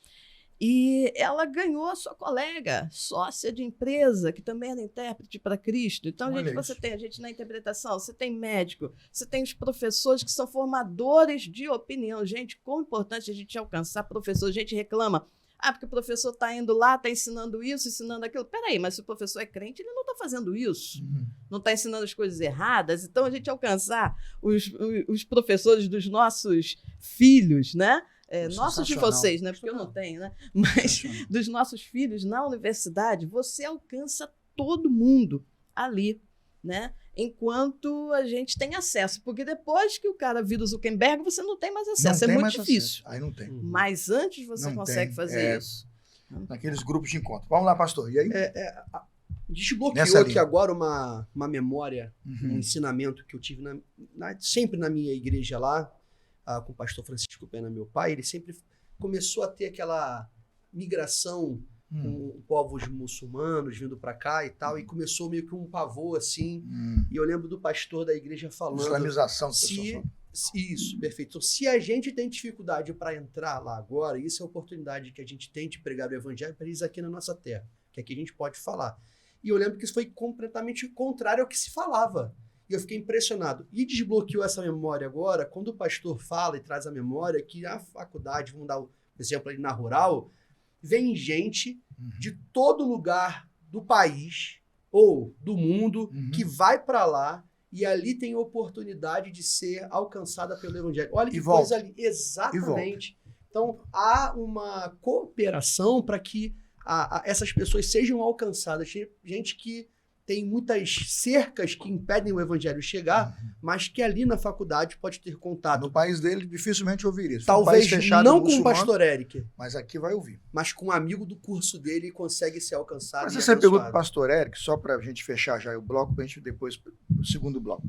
E ela ganhou a sua colega, sócia de empresa, que também era intérprete para Cristo. Então, você tem a gente na interpretação, você tem médico, você tem os professores que são formadores de opinião. Gente, quão importante a gente alcançar professores. A gente reclama, porque o professor está indo lá, está ensinando isso, ensinando aquilo. Peraí, mas se o professor é crente, ele não está fazendo isso. Não está ensinando as coisas erradas. Então, a gente alcançar os professores dos nossos filhos, né? Nossos de vocês, né? Porque eu não tenho, né? Mas dos nossos filhos na universidade, você alcança todo mundo ali, né? Enquanto a gente tem acesso. Porque depois que o cara vira o Zuckerberg, você não tem mais acesso. É muito difícil.
Aí não tem.
Mas antes você
Não
consegue
tem.
fazer isso.
Naqueles grupos de encontro. Vamos lá, pastor. E aí?
Desbloqueou
Nessa
aqui
linha.
agora uma memória, um
Uhum.
ensinamento que eu tive sempre na minha igreja lá, com o pastor Francisco Pena, meu pai. Ele sempre começou a ter aquela migração com povos muçulmanos vindo para cá e tal, e começou meio que um pavor assim. E eu lembro do pastor da igreja falando.
Islamização, que o pessoal
Se,
fala.
isso, perfeito. Então, se a gente tem dificuldade para entrar lá agora, isso é a oportunidade que a gente tem de pregar o evangelho para eles aqui na nossa terra, que aqui a gente pode falar. E eu lembro que isso foi completamente contrário ao que se falava. E eu fiquei impressionado. E desbloqueou essa memória agora, quando o pastor fala e traz a memória que a faculdade, vamos dar o exemplo ali na Rural, vem gente de todo lugar do país ou do mundo que vai para lá e ali tem oportunidade de ser alcançada pelo evangelho. Olha que
E volta.
coisa ali. Exatamente. Então, há uma cooperação para que essas pessoas sejam alcançadas. Tem gente que tem muitas cercas que impedem o evangelho chegar, mas que ali na faculdade pode ter contato.
No país dele, dificilmente ouvir isso.
Talvez
Um país fechado,
não com o
muçulmano,
pastor Eric,
mas aqui vai ouvir.
mas com um amigo do curso dele e consegue ser alcançado.
Mas
e
essa pergunta
abençoado.
para o pastor Eric, só para a gente fechar já o bloco, para a gente depois o segundo bloco.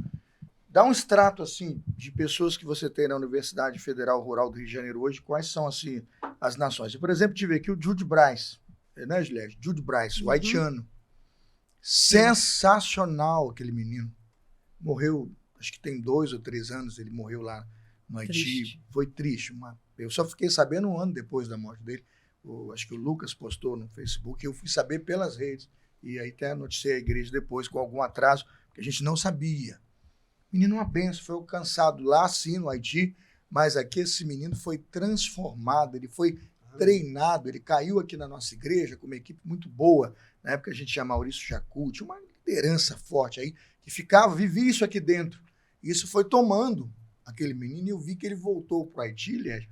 Dá um extrato assim de pessoas que você tem na Universidade Federal Rural do Rio de Janeiro hoje, quais são assim as nações. Eu, por exemplo, tive aqui o Jude Bryce, né, Juliette? Jude Bryce, o haitiano. Sensacional aquele menino. Morreu, acho que tem 2 ou 3 anos, ele morreu lá no Haiti.
Triste.
Foi triste. Eu só fiquei sabendo um ano depois da morte dele. Acho que o Lucas postou no Facebook, eu fui saber pelas redes. E aí até noticiei a igreja depois com algum atraso, que a gente não sabia. Menino, uma benção, foi alcançado lá sim no Haiti, mas aqui esse menino foi transformado, ele foi treinado, ele caiu aqui na nossa igreja com uma equipe muito boa. Na época a gente tinha Maurício Jacu, tinha uma liderança forte aí, que vivia isso aqui dentro. E isso foi tomando aquele menino, e eu vi que ele voltou para o Haiti,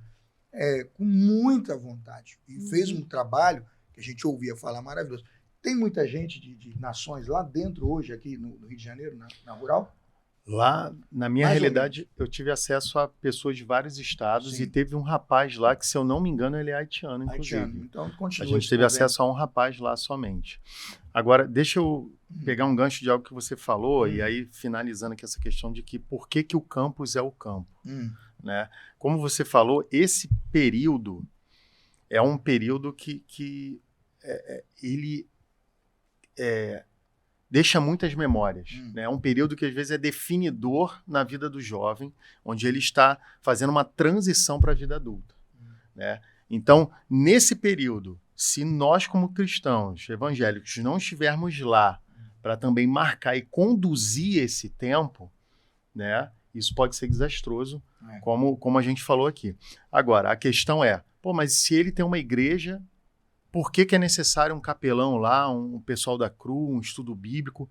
com muita vontade. E fez um trabalho que a gente ouvia falar maravilhoso. Tem muita gente de nações lá dentro hoje, aqui no Rio de Janeiro, na Rural?
Lá, na minha
Mais ou
realidade, eu tive acesso a pessoas de vários estados.
Sim.
E teve um rapaz lá que, se eu não me engano, ele é haitiano, inclusive.
Haitiano. Então,
A
continua.
gente teve acesso a um rapaz lá somente. Agora, deixa eu pegar um gancho de algo que você falou, e aí finalizando aqui essa questão de que por que o campus é o campo, né? Como você falou, esse período é um período que ele deixa muitas memórias, né? É um período que às vezes é definidor na vida do jovem, onde ele está fazendo uma transição para a vida adulta, né? Então, nesse período, se nós como cristãos evangélicos não estivermos lá para também marcar e conduzir esse tempo, né? Isso pode ser desastroso, como a gente falou aqui. Agora, a questão é, mas se ele tem uma igreja, por que é necessário um capelão lá, um pessoal da CRU, um estudo bíblico?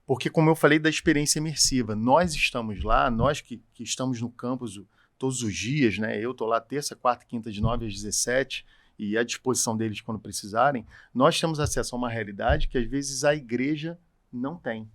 Porque, como eu falei da experiência imersiva, nós estamos lá, nós que estamos no campus todos os dias, né? Eu estou lá terça, quarta e quinta, de 9 às 17, e à disposição deles quando precisarem, nós temos acesso a uma realidade que às vezes a igreja não tem,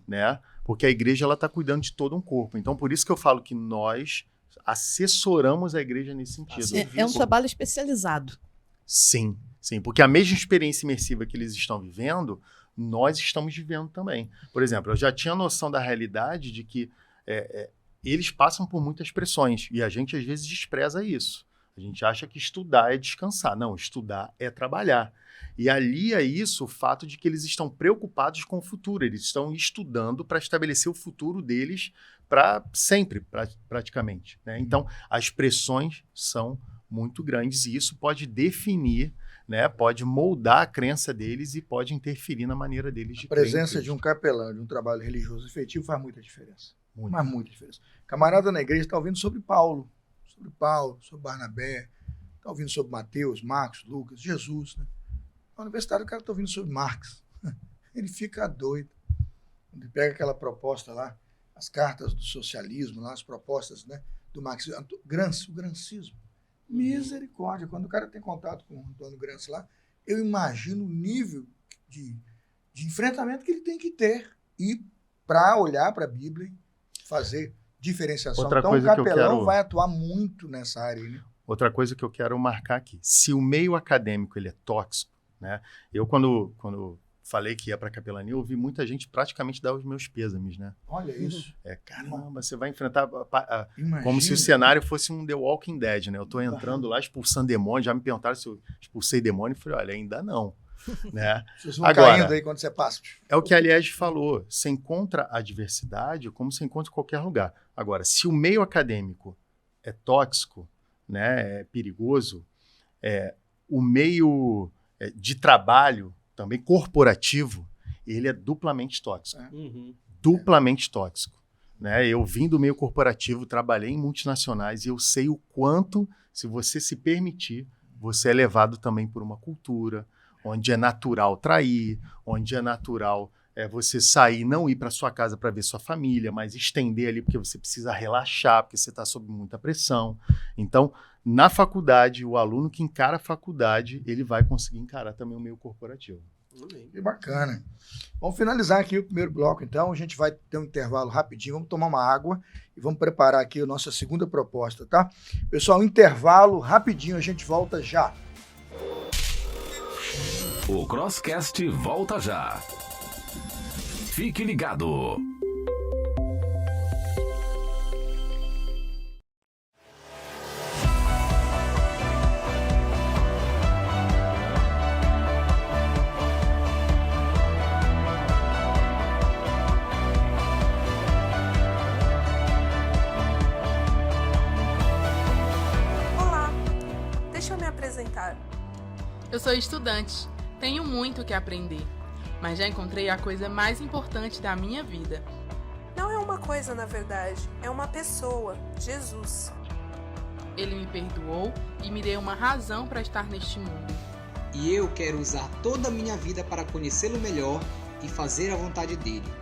né? Porque a igreja está cuidando de todo um corpo. Então, por isso que eu falo que nós assessoramos a igreja nesse sentido.
É um trabalho especializado.
Sim, porque a mesma experiência imersiva que eles estão vivendo, nós estamos vivendo também. Por exemplo, eu já tinha noção da realidade de que eles passam por muitas pressões, e a gente às vezes despreza isso. A gente acha que estudar é descansar. Não, estudar é trabalhar. E ali é isso, o fato de que eles estão preocupados com o futuro. Eles estão estudando para estabelecer o futuro deles para sempre, praticamente, né? Então, as pressões são muito grandes, e isso pode definir, né, pode moldar a crença deles e pode interferir na maneira deles de
A presença de um capelão, de um trabalho religioso efetivo faz muita diferença. Faz muita diferença. Camarada na igreja está ouvindo sobre Paulo, sobre Barnabé, está ouvindo sobre Mateus, Marcos, Lucas, Jesus, né? Na universidade o cara está ouvindo sobre Marx. Ele fica doido. Ele pega aquela proposta lá, as cartas do socialismo, lá, as propostas, né, do marxismo, o grancismo. Misericórdia. Quando o cara tem contato com o Antônio Gramsci lá, eu imagino o nível de de enfrentamento que ele tem que ter e para olhar para a Bíblia e fazer diferenciação.
Outra
então,
coisa
o
que eu
capelão
quero-
vai atuar muito nessa área, né?
Outra coisa que eu quero marcar aqui, se o meio acadêmico ele é tóxico, né? Eu, quando falei que ia para a capelania, eu ouvi muita gente praticamente dar os meus pêsames, né?
Olha isso.
Caramba, você vai enfrentar
Imagina.
como se o cenário fosse um The Walking Dead, né? Eu tô entrando lá expulsando demônio, já me perguntaram se eu expulsei demônio, eu falei, olha, ainda não, né?
Vocês vão
Agora,
caindo aí quando você passa.
é o que a Liege falou, você encontra a diversidade como você encontra em qualquer lugar. Agora, se o meio acadêmico é tóxico, né, é perigoso, o meio de trabalho, também corporativo, ele é duplamente tóxico.
Uhum.
Duplamente tóxico. Né? Eu vim do meio corporativo, trabalhei em multinacionais e eu sei o quanto, se você se permitir, você é levado também por uma cultura onde é natural trair, onde é natural você sair, não ir para sua casa para ver sua família, mas estender ali porque você precisa relaxar, porque você está sob muita pressão. Então, na faculdade, o aluno que encara a faculdade, ele vai conseguir encarar também o meio corporativo.
Que bacana. Vamos finalizar aqui o primeiro bloco, então. A gente vai ter um intervalo rapidinho. Vamos tomar uma água e vamos preparar aqui a nossa segunda proposta, tá? Pessoal, intervalo rapidinho. A gente volta já.
O Crosscast volta já. Fique ligado.
Olá, deixa eu me apresentar.
Eu sou estudante, tenho muito o que aprender, mas já encontrei a coisa mais importante da minha vida.
Não é uma coisa, na verdade, é uma pessoa, Jesus.
Ele me perdoou e me deu uma razão para estar neste mundo.
E eu quero usar toda a minha vida para conhecê-lo melhor e fazer a vontade dele.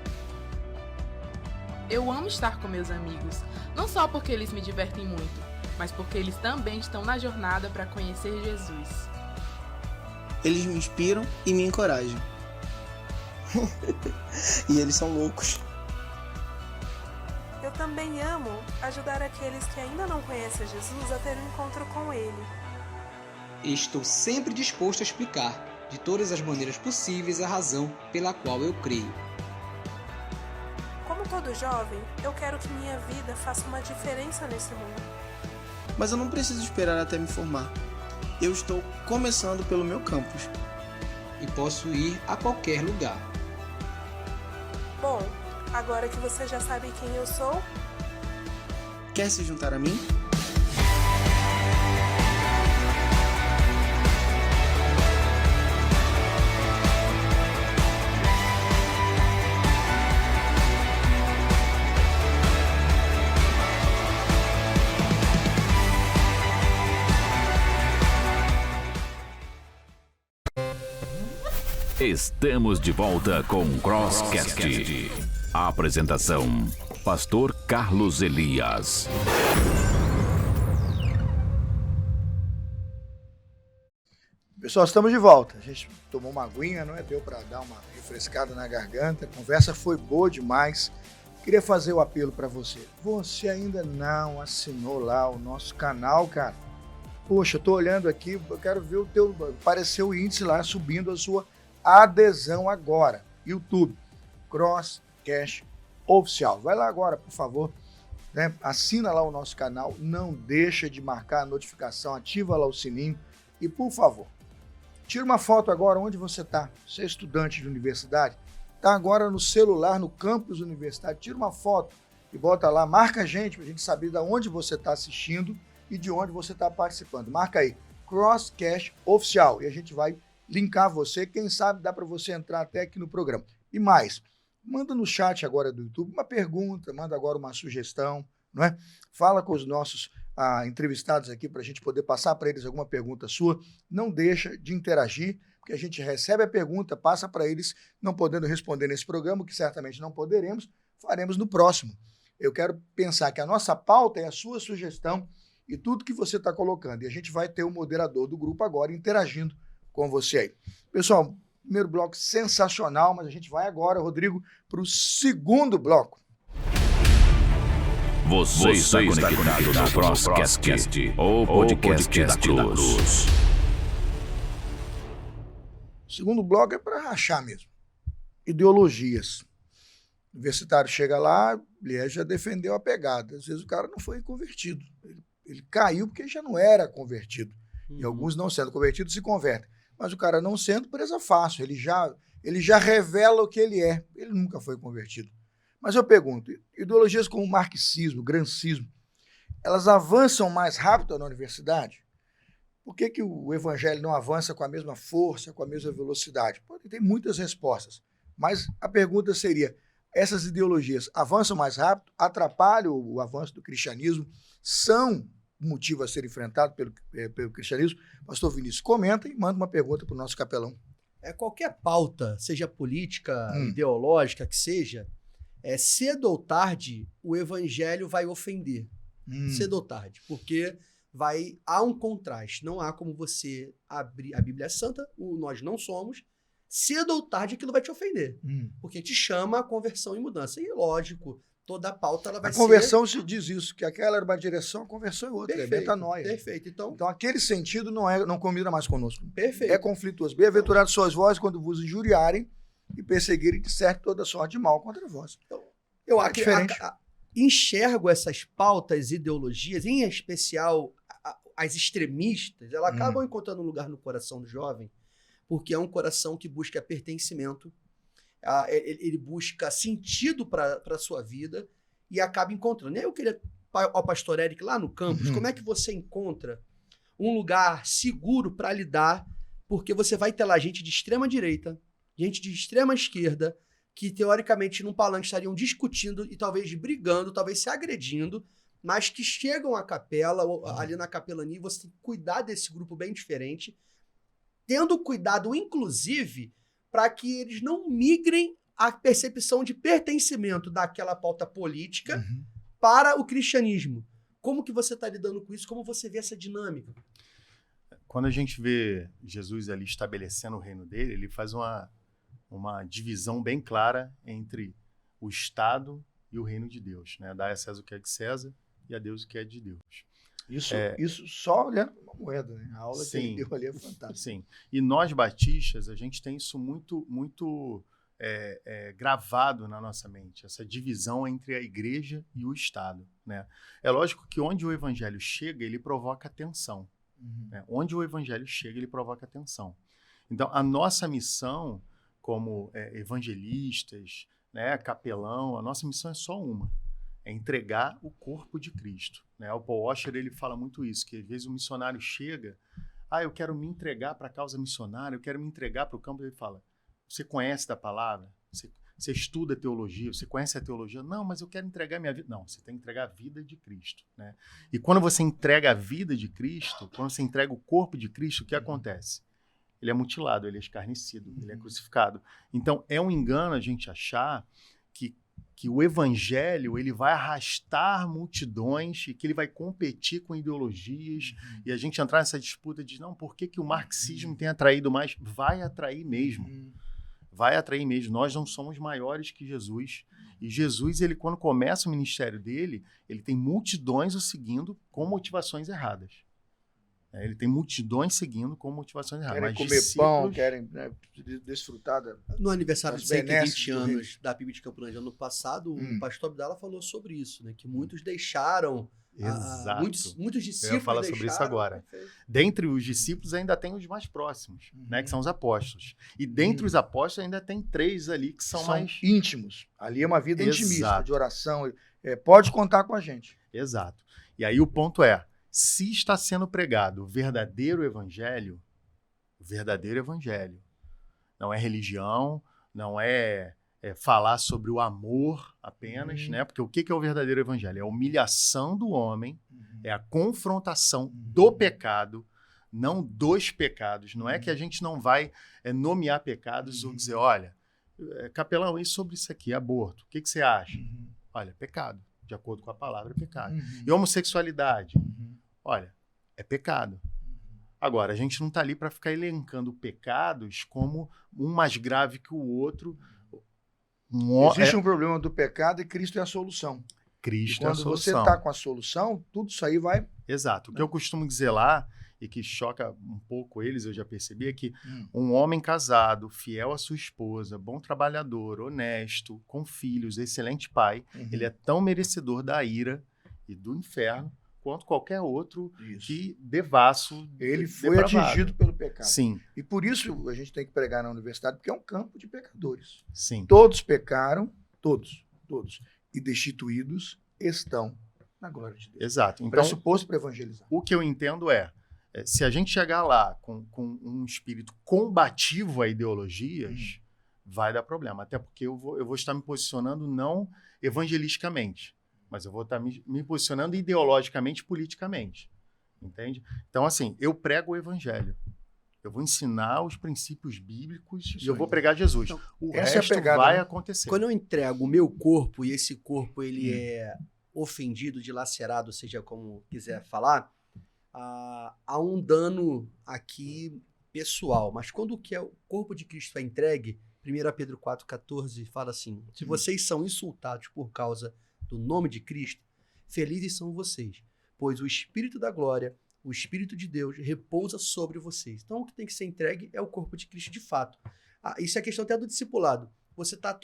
Eu amo estar com meus amigos, não só porque eles me divertem muito, mas porque eles também estão na jornada para conhecer Jesus.
Eles me inspiram e me encorajam. E eles são loucos.
Eu também amo ajudar aqueles que ainda não conhecem Jesus a ter um encontro com Ele.
E estou sempre disposto a explicar, de todas as maneiras possíveis, a razão pela qual eu creio.
Como todo jovem, eu quero que minha vida faça uma diferença nesse mundo.
Mas eu não preciso esperar até me formar. Eu estou começando pelo meu campus.
E posso ir a qualquer lugar.
Bom, agora que você já sabe quem eu sou,
Quer se juntar a mim?
Estamos de volta com o Crosscast. A apresentação: Pastor Carlos Elias.
Pessoal, estamos de volta. A gente tomou uma aguinha, não é? Deu para dar uma refrescada na garganta. A conversa foi boa demais. Queria fazer o apelo para você. Você ainda não assinou lá o nosso canal, cara? Poxa, eu tô olhando aqui, eu quero ver o teu... Apareceu o índice lá, subindo a sua adesão agora. YouTube, Crosscast Oficial. Vai lá agora, por favor. Né? Assina lá o nosso canal. Não deixa de marcar a notificação. Ativa lá o sininho. E, por favor, tira uma foto agora onde você está. Você é estudante de universidade, está agora no celular, no campus universitário. Tira uma foto e bota lá, marca a gente para a gente saber de onde você está assistindo e de onde você está participando. Marca aí, Crosscast Oficial, e a gente vai linkar você. Quem sabe dá para você entrar até aqui no programa. E mais, manda no chat agora do YouTube uma pergunta, manda agora uma sugestão, não é? Fala com os nossos entrevistados aqui para a gente poder passar para eles alguma pergunta sua. Não deixa de interagir, porque a gente recebe a pergunta, passa para eles, não podendo responder nesse programa, que certamente não poderemos, faremos no próximo. Eu quero pensar que a nossa pauta é a sua sugestão e tudo que você está colocando. E a gente vai ter o moderador do grupo agora interagindo com você aí. Pessoal, Primeiro bloco sensacional, mas a gente vai agora, Rodrigo, para o segundo bloco.
Você está conectado no Crosscast, o podcast da Cruz.
O segundo bloco é para rachar mesmo. Ideologias. O universitário chega lá, ele já defendeu a pegada. Às vezes o cara não foi convertido. Ele caiu porque já não era convertido. E alguns não sendo convertidos se convertem. Mas o cara não sendo, presa fácil. Ele já revela o que ele é. Ele nunca foi convertido. Mas eu pergunto, ideologias como o marxismo, o gramscismo, elas avançam mais rápido na universidade? Por que o evangelho não avança com a mesma força, com a mesma velocidade? Tem muitas respostas. Mas a pergunta seria, essas ideologias avançam mais rápido, atrapalham o avanço do cristianismo, são motivo a ser enfrentado pelo cristianismo? Pastor Vinícius, comenta e manda uma pergunta para o nosso capelão.
Qualquer pauta, seja política, ideológica, que seja, cedo ou tarde, o evangelho vai ofender. Cedo ou tarde. Porque há um contraste. Não há como você abrir a Bíblia Santa, nós não somos, cedo ou tarde aquilo vai te ofender. Porque te chama a conversão e mudança. E lógico, toda a pauta ela vai ser...
A conversão se diz isso, que aquela era uma direção, a conversão é outra,
Perfeito,
é metanoia.
Perfeito. Então
aquele sentido não combina mais conosco.
Perfeito.
É conflituoso. Bem-aventurados sois vós quando vos injuriarem e perseguirem de certo toda sorte de mal contra vós.
Então, eu enxergo essas pautas, ideologias, em especial as extremistas, elas acabam encontrando um lugar no coração do jovem, porque é um coração que busca pertencimento, ele busca sentido para a sua vida e acaba encontrando. Eu queria, ao pastor Eric, lá no campus, como é que você encontra um lugar seguro para lidar, porque você vai ter lá gente de extrema direita, gente de extrema esquerda, que teoricamente num palanque estariam discutindo e talvez brigando, talvez se agredindo, mas que chegam à capela, ou ali na capelania, e você tem que cuidar desse grupo bem diferente, tendo cuidado, inclusive, para que eles não migrem a percepção de pertencimento daquela pauta política para o cristianismo. Como que você está lidando com isso? Como você vê essa dinâmica?
Quando a gente vê Jesus ali estabelecendo o reino dele, ele faz uma divisão bem clara entre o Estado e o reino de Deus, né? Dá a César o que é de César e a Deus o que é de Deus.
Isso só olhando para uma moeda, né? A aula que ele deu ali é fantástica.
Sim, e nós batistas, a gente tem isso muito gravado na nossa mente, essa divisão entre a igreja e o Estado, né? É lógico que onde o evangelho chega, ele provoca tensão. Né? Onde o evangelho chega, ele provoca tensão. Então, a nossa missão como evangelistas, né, capelão, a nossa missão é só uma, é entregar o corpo de Cristo. Né? O Paul Washer, ele fala muito isso, que às vezes o missionário chega, eu quero me entregar para a causa missionária, eu quero me entregar para o campo. Ele fala, você conhece da palavra? Você estuda teologia? Você conhece a teologia? Não, mas eu quero entregar minha vida. Não, você tem que entregar a vida de Cristo. Né? E quando você entrega a vida de Cristo, quando você entrega o corpo de Cristo, o que acontece? Ele é mutilado, ele é escarnecido, ele é crucificado. Então, é um engano a gente achar que o evangelho ele vai arrastar multidões e que ele vai competir com ideologias e a gente entrar nessa disputa de, não, por que o marxismo tem atraído mais? Vai atrair mesmo. Vai atrair mesmo. Nós não somos maiores que Jesus. E Jesus, ele, quando começa o ministério dele, ele tem multidões o seguindo com motivações erradas. Ele tem multidões seguindo com motivações erradas.
Querem comer pão, querem desfrutar
no aniversário de 120 anos da PIB de Campo Grande, ano passado, o pastor Abdala falou sobre isso, né? Que muitos deixaram...
Exato.
Muitos discípulos
eu ia falar sobre isso agora. Dentre os discípulos ainda tem os mais próximos, né, que são os apóstolos. E dentre os apóstolos ainda tem 3 ali que são mais...
íntimos. Ali é uma vida intimista, de oração. Pode contar com a gente.
Exato. E aí o ponto é, se está sendo pregado o verdadeiro evangelho, não é religião, não é falar sobre o amor apenas, né? Porque o que é o verdadeiro evangelho? É a humilhação do homem, é a confrontação do pecado, não dos pecados. Não é que a gente não vai nomear pecados ou dizer, olha, capelão, e sobre isso aqui, aborto, o que você acha? Olha, pecado, de acordo com a palavra, é pecado. E homossexualidade? Olha, é pecado. Agora, a gente não está ali para ficar elencando pecados como um mais grave que o outro.
Existe um problema do pecado e Cristo é a solução.
Cristo
e
é a
quando você
solução.
está com a solução, tudo isso aí vai...
Exato. O que eu costumo dizer lá, e que choca um pouco eles, eu já percebi, é que um homem casado, fiel à sua esposa, bom trabalhador, honesto, com filhos, excelente pai, ele é tão merecedor da ira e do inferno quanto qualquer outro que devasso.
Ele foi
depravado.
atingido pelo pecado.
Sim.
E por isso a gente tem que pregar na universidade, porque é um campo de pecadores.
Sim.
Todos pecaram, todos, e destituídos estão na glória de Deus.
Exato. Então,
pressuposto para evangelizar.
O que eu entendo se a gente chegar lá com um espírito combativo a ideologias, vai dar problema. Até porque eu vou estar me posicionando não evangelisticamente, mas eu vou estar me posicionando ideologicamente, politicamente. Entende? Então, assim, eu prego o evangelho. Eu vou ensinar os princípios bíblicos e eu vou pregar Jesus. Então, o resto vai acontecer.
Quando eu entrego o meu corpo e esse corpo ele é ofendido, dilacerado, seja como quiser falar, há um dano aqui pessoal. Mas quando o corpo de Cristo é entregue, 1 Pedro 4,14 fala assim: se vocês são insultados por causa do nome de Cristo, felizes são vocês, pois o Espírito da glória, o Espírito de Deus repousa sobre vocês. Então o que tem que ser entregue é o corpo de Cristo de fato. Isso é questão até do discipulado. Você está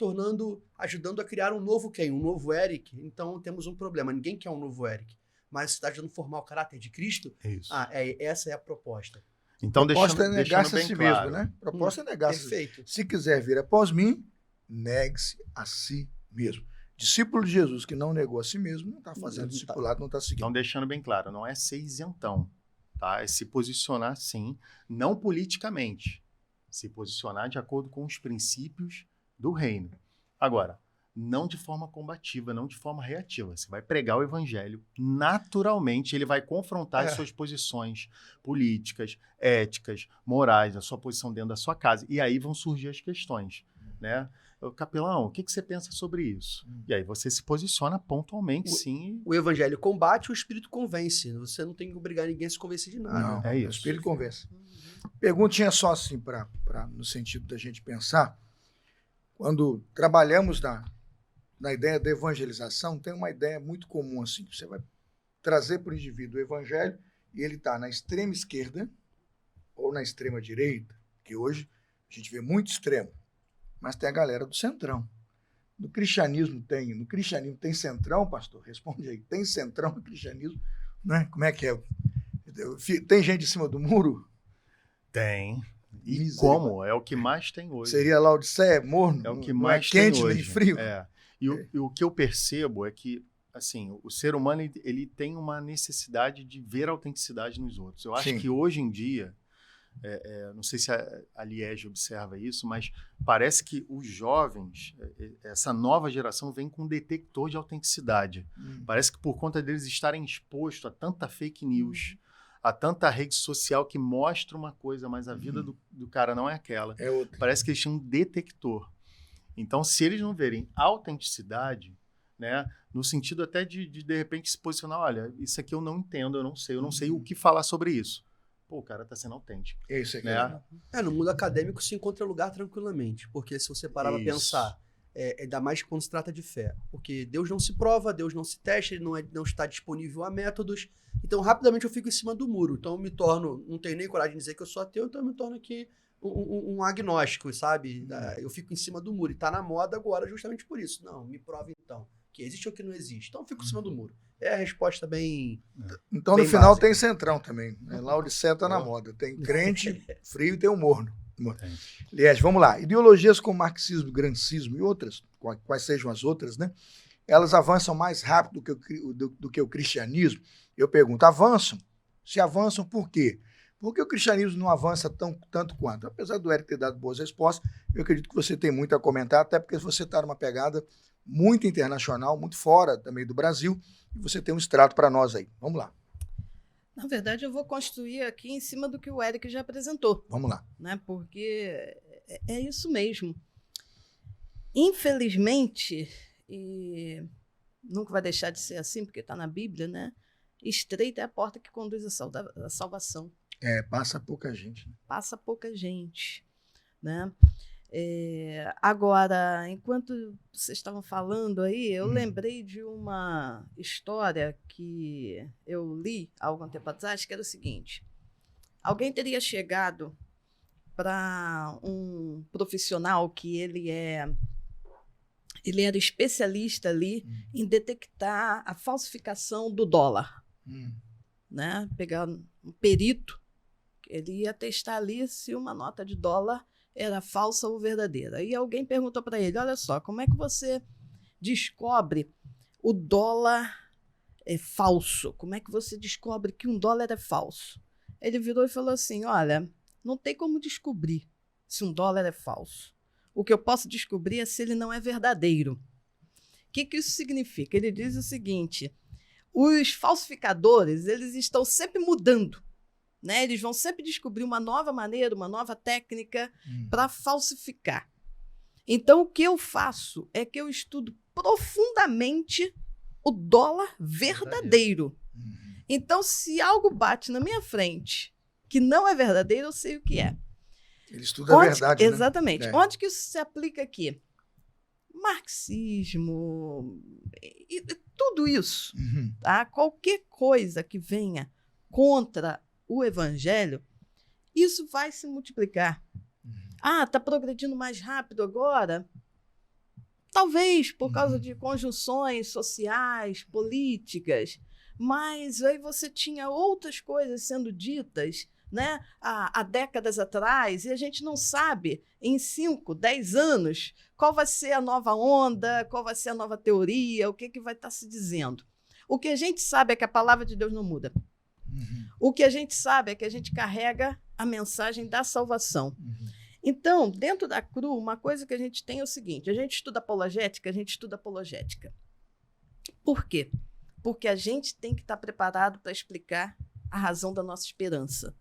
ajudando a criar um novo quem? Um novo Eric? Então temos um problema. Ninguém quer um novo Eric. Mas você está ajudando a formar o caráter de Cristo?
Isso.
Essa é a proposta.
Então, proposta é negar-se a si mesmo, né? Proposta é negar-se.
Perfeito.
Se quiser vir após mim, negue-se a si mesmo. Discípulo de Jesus que não negou a si mesmo, não está fazendo discipulado, não está seguindo.
Então, deixando bem claro, não é ser isentão, tá? É se posicionar, sim, não politicamente. Se posicionar de acordo com os princípios do reino. Agora, não de forma combativa, não de forma reativa. Você vai pregar o evangelho, naturalmente ele vai confrontar as suas posições políticas, éticas, morais, a sua posição dentro da sua casa. E aí vão surgir as questões, né? Capelão, o que você pensa sobre isso? E aí você se posiciona pontualmente, sim.
O evangelho combate, o espírito convence. Você não tem que obrigar ninguém a se convencer de nada.
Não, é isso. O espírito convence. Perguntinha só assim, no sentido da gente pensar. Quando trabalhamos na ideia da evangelização, tem uma ideia muito comum assim. Você vai trazer para o indivíduo o evangelho e ele está na extrema esquerda ou na extrema direita, que hoje a gente vê muito extremo. Mas tem a galera do centrão. No cristianismo tem centrão, pastor? Responde aí. Tem centrão no cristianismo? Né? Como é que é? Tem gente em cima do muro?
Tem. E como? É o que mais tem hoje.
Seria Laodiceia, morno?
É o que mais
tem
quente
hoje. Nem frio?
E o que eu percebo é que assim, o ser humano ele tem uma necessidade de ver a autenticidade nos outros. Eu acho que hoje em dia, não sei se a Liege observa isso, mas parece que os jovens, essa nova geração, vem com um detector de autenticidade. Parece que por conta deles estarem expostos a tanta fake news, a tanta rede social que mostra uma coisa, mas a vida do cara não é aquela.
É outra.
Parece que eles tinham um detector. Então, se eles não verem autenticidade, né, no sentido até de repente se posicionar, olha, isso aqui eu não entendo, eu não sei o que falar sobre isso. Pô, o cara tá sendo autêntico.
Isso aqui.
Né?
No mundo acadêmico se encontra lugar tranquilamente, porque se você parar para pensar, ainda mais quando se trata de fé, porque Deus não se prova, Deus não se testa, ele não está disponível a métodos, então rapidamente eu fico em cima do muro, então eu me torno, não tenho nem coragem de dizer que eu sou ateu, então eu me torno aqui um agnóstico, sabe? Eu fico em cima do muro, e tá na moda agora justamente por isso. Não, me prove então, que existe ou que não existe. Então eu fico em cima do muro. É a resposta bem...
Então
bem
no final
básica.
tem centrão também. Laodiceia tá na moda. Tem crente frio e tem o morno. Liege, vamos lá. Ideologias como marxismo, grancismo e outras, quais sejam as outras, né? Elas avançam mais rápido do que o cristianismo. Eu pergunto, avançam? Se avançam, por quê? Porque o cristianismo não avança tanto quanto. Apesar do Eric ter dado boas respostas, eu acredito que você tem muito a comentar, até porque você está numa pegada muito internacional, muito fora também do Brasil, e você tem um extrato para nós aí. Vamos lá.
Na verdade, eu vou construir aqui em cima do que o Eric já apresentou.
Vamos lá.
Né? Porque é isso mesmo. Infelizmente, e nunca vai deixar de ser assim, porque está na Bíblia, né? Estreita é a porta que conduz à salvação.
Passa pouca gente.
Passa pouca gente, né? Agora, enquanto vocês estavam falando aí, eu lembrei de uma história que eu li há algum tempo atrás, que era o seguinte: alguém teria chegado para um profissional que ele era especialista ali em detectar a falsificação do dólar, né? Pegar um perito, ele ia testar ali se uma nota de dólar era falsa ou verdadeira. E alguém perguntou para ele: olha só, como é que você descobre o dólar falso? Como é que você descobre que um dólar é falso? Ele virou e falou assim: olha, não tem como descobrir se um dólar é falso. O que eu posso descobrir é se ele não é verdadeiro. O que isso significa? Ele diz o seguinte: os falsificadores, eles estão sempre mudando, né? Eles vão sempre descobrir uma nova maneira, uma nova técnica para falsificar. Então, o que eu faço é que eu estudo profundamente o dólar verdadeiro. Então, se algo bate na minha frente que não é verdadeiro, eu sei o que é.
Ele estuda a verdade, né?
Exatamente. Onde que isso se aplica aqui? Marxismo, e tudo isso. Tá? Qualquer coisa que venha contra o evangelho, isso vai se multiplicar. Está progredindo mais rápido agora? Talvez por causa de conjunções sociais, políticas, mas aí você tinha outras coisas sendo ditas, né, há décadas atrás, e a gente não sabe, em 5, 10 anos, qual vai ser a nova onda, qual vai ser a nova teoria, o que vai estar se dizendo. O que a gente sabe é que a palavra de Deus não muda. O que a gente sabe é que a gente carrega a mensagem da salvação. Então, dentro da CRU, uma coisa que a gente tem é o seguinte: a gente estuda apologética. Por quê? Porque a gente tem que estar preparado para explicar a razão da nossa esperança.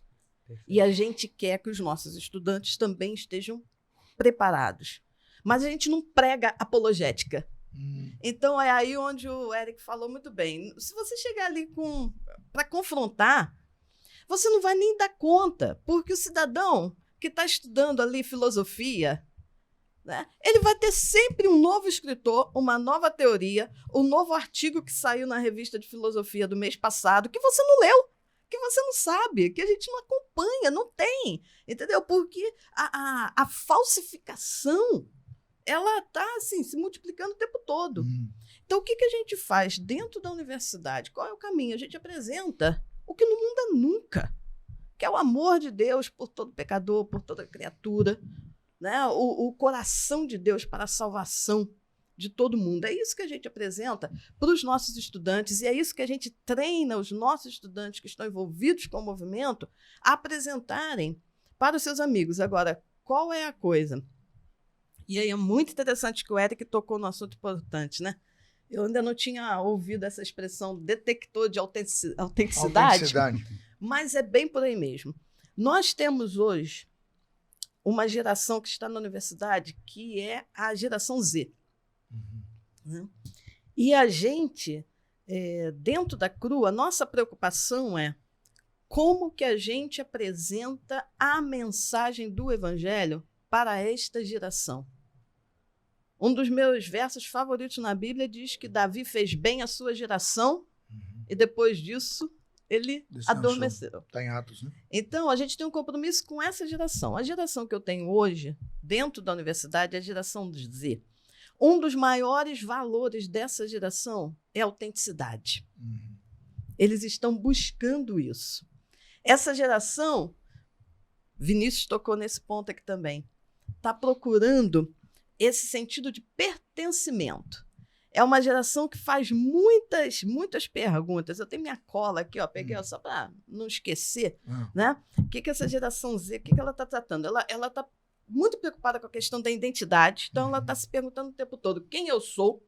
Perfeito. E a gente quer que os nossos estudantes também estejam preparados. Mas a gente não prega apologética. Então, é aí onde o Eric falou muito bem. Se você chegar ali para confrontar, você não vai nem dar conta, porque o cidadão que está estudando ali filosofia, né, ele vai ter sempre um novo escritor, uma nova teoria, um novo artigo que saiu na revista de filosofia do mês passado, que você não leu, que você não sabe, que a gente não acompanha, não tem, entendeu? Porque a falsificação, ela está assim, se multiplicando o tempo todo. Então, o que a gente faz dentro da universidade? Qual é o caminho? A gente apresenta o que não muda nunca, que é o amor de Deus por todo pecador, por toda criatura, né? O coração de Deus para a salvação de todo mundo. É isso que a gente apresenta para os nossos estudantes, e é isso que a gente treina os nossos estudantes que estão envolvidos com o movimento a apresentarem para os seus amigos. Agora, qual é a coisa? E aí é muito interessante que o Eric tocou no assunto importante, né? Eu ainda não tinha ouvido essa expressão detector de autenticidade. Mas é bem por aí mesmo. Nós temos hoje uma geração que está na universidade que é a geração Z. Né? E a gente, dentro da CRU, a nossa preocupação é como que a gente apresenta a mensagem do Evangelho para esta geração. Um dos meus versos favoritos na Bíblia diz que Davi fez bem a sua geração e depois disso ele adormeceu.
Está em Atos, né?
Então, a gente tem um compromisso com essa geração. A geração que eu tenho hoje, dentro da universidade, é a geração Z. Um dos maiores valores dessa geração é a autenticidade. Eles estão buscando isso. Essa geração, Vinícius tocou nesse ponto aqui também, está procurando esse sentido de pertencimento. É uma geração que faz muitas perguntas. Eu tenho minha cola aqui, ó, peguei só para não esquecer, né? O que essa geração Z, o que ela está tratando? Ela está muito preocupada com a questão da identidade, então ela está se perguntando o tempo todo quem eu sou,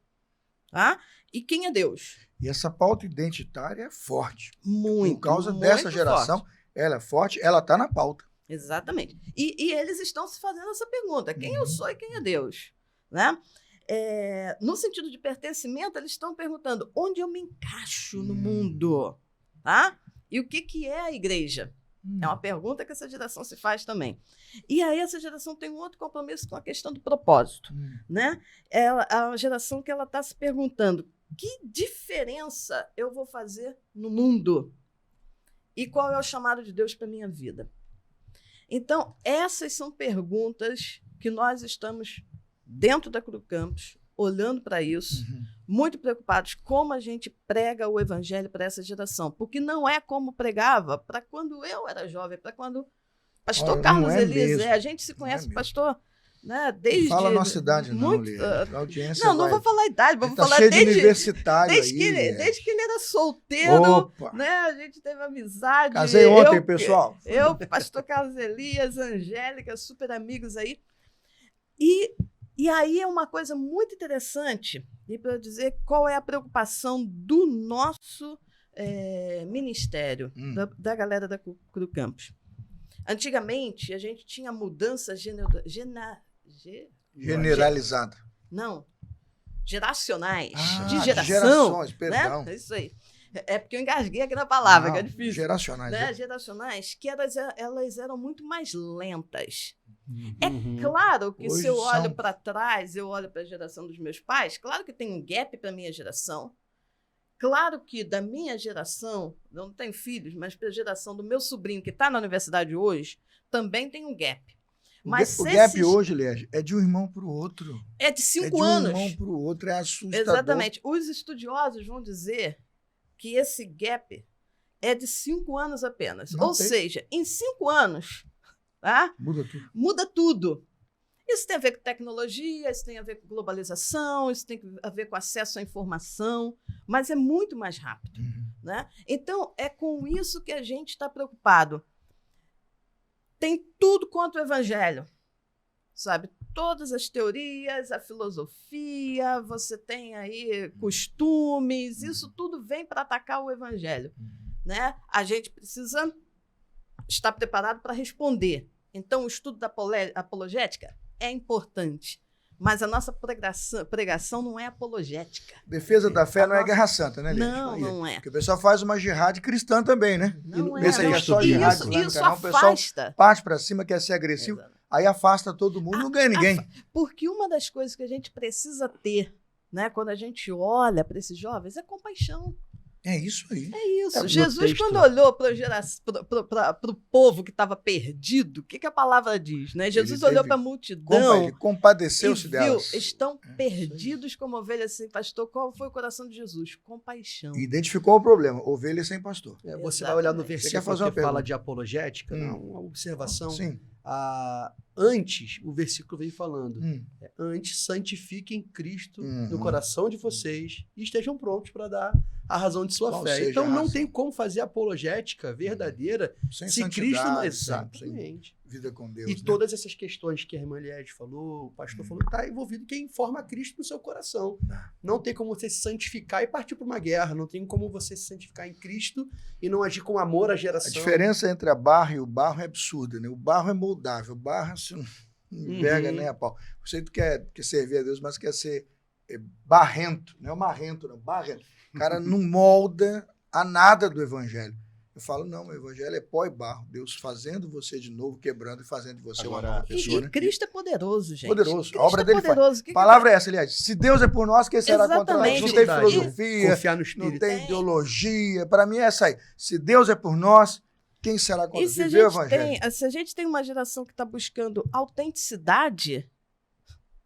tá? E quem é Deus.
E essa pauta identitária é forte.
Muito.
Por causa dessa geração, forte. Ela é forte, ela está na pauta.
Exatamente. E eles estão se fazendo essa pergunta: quem eu sou e quem é Deus? Né? No sentido de pertencimento, eles estão perguntando onde eu me encaixo no mundo. Tá? E o que é a igreja? É uma pergunta que essa geração se faz também. E aí essa geração tem um outro compromisso com a questão do propósito, né? É a geração que ela está se perguntando: que diferença eu vou fazer no mundo? E qual é o chamado de Deus para a minha vida? Então, essas são perguntas que nós estamos, dentro da Cru Campus, olhando para isso, muito preocupados como a gente prega o evangelho para essa geração. Porque não é como pregava para quando eu era jovem, para quando pastor Carlos Elias, a gente se conhece, pastor, né, desde...
Fala a nossa idade,
muito,
não, Lias. A audiência
não vou falar a idade, vou falar
cheio
desde...
de universitário
desde que ele era solteiro, né, a gente teve amizade.
Casei ontem, pessoal.
Eu, pastor Carlos Elias, Angélica, super amigos aí. E aí é uma coisa muito interessante, e para dizer qual é a preocupação do nosso ministério, da galera da Cru Campus. Antigamente, a gente tinha mudança
generalizada.
Não, geracionais.
De gerações, perdão.
Né? Isso aí. É porque eu engasguei aqui na palavra, que é difícil.
Geracionais.
Né? Geracionais, que elas eram muito mais lentas. É claro que
Hoje
se eu olho para trás, eu olho para a geração dos meus pais, claro que tem um gap para a minha geração. Claro que da minha geração, eu não tenho filhos, mas para a geração do meu sobrinho que está na universidade hoje, também tem um gap.
Mas o gap hoje, Liege, é de um irmão para o outro.
É de 5 anos.
É de um irmão para o outro, é assustador.
Exatamente. Os estudiosos vão dizer que esse gap é de 5 anos apenas. Ou seja, em 5 anos, tá? Muda tudo. Isso tem a ver com tecnologia, isso tem a ver com globalização, isso tem a ver com acesso à informação, mas é muito mais rápido. Né? Então, é com isso que a gente está preocupado. Tem tudo contra o evangelho, sabe? Todas as teorias, a filosofia, você tem aí costumes, isso tudo vem para atacar o evangelho. Né? A gente precisa estar preparado para responder. Então, o estudo da apologética é importante, mas a nossa pregação não é apologética.
Defesa da fé não é guerra santa, né, Liege?
Não é.
Porque o pessoal faz uma jihad cristã também, né?
Não
Pensa que é só jihad.
Isso afasta.
O pessoal parte para cima, quer ser agressivo, aí afasta todo mundo, não ganha ninguém.
Porque uma das coisas que a gente precisa ter, né, quando a gente olha para esses jovens, é compaixão.
É isso aí.
É isso. Jesus, quando olhou para o povo que estava perdido, o que a palavra diz? Né? Jesus olhou para a multidão.
Compadeceu-se delas.
Estão perdidos como ovelhas sem pastor. Qual foi o coração de Jesus? Compaixão.
Identificou o problema. Ovelha sem pastor.
Você vai olhar no versículo que fala de apologética, uma observação.
Sim.
Antes, o versículo vem falando, antes santifiquem Cristo no coração de vocês e estejam prontos para dar a razão de sua fé. Então não tem como fazer apologética verdadeira se Cristo não... Exatamente.
Vida com Deus.
E todas essas questões que a irmã Liege falou, o pastor falou, está envolvido quem forma Cristo no seu coração. Não tem como você se santificar e partir para uma guerra. Não tem como você se santificar em Cristo e não agir com amor à geração.
A diferença entre a barra e o barro é absurda, né? O barro é moldável. O barro se não enverga nem a pau. Você quer servir a Deus, mas quer ser barrento. Não é marrento, não. Barrento. O cara não molda a nada do evangelho. Eu falo, não, o evangelho é pó e barro. Deus fazendo você de novo, quebrando e fazendo de você uma nova pessoa.
E Cristo é poderoso, gente.
Poderoso. A obra dele faz. A palavra é essa, aliás. Se Deus é por nós, quem será contra nós? Não tem filosofia,
confiar no Espírito.
Não tem ideologia. Para mim é essa aí. Se Deus é por nós, quem será contra nós? Viver o evangelho.
Se a gente tem uma geração que está buscando autenticidade,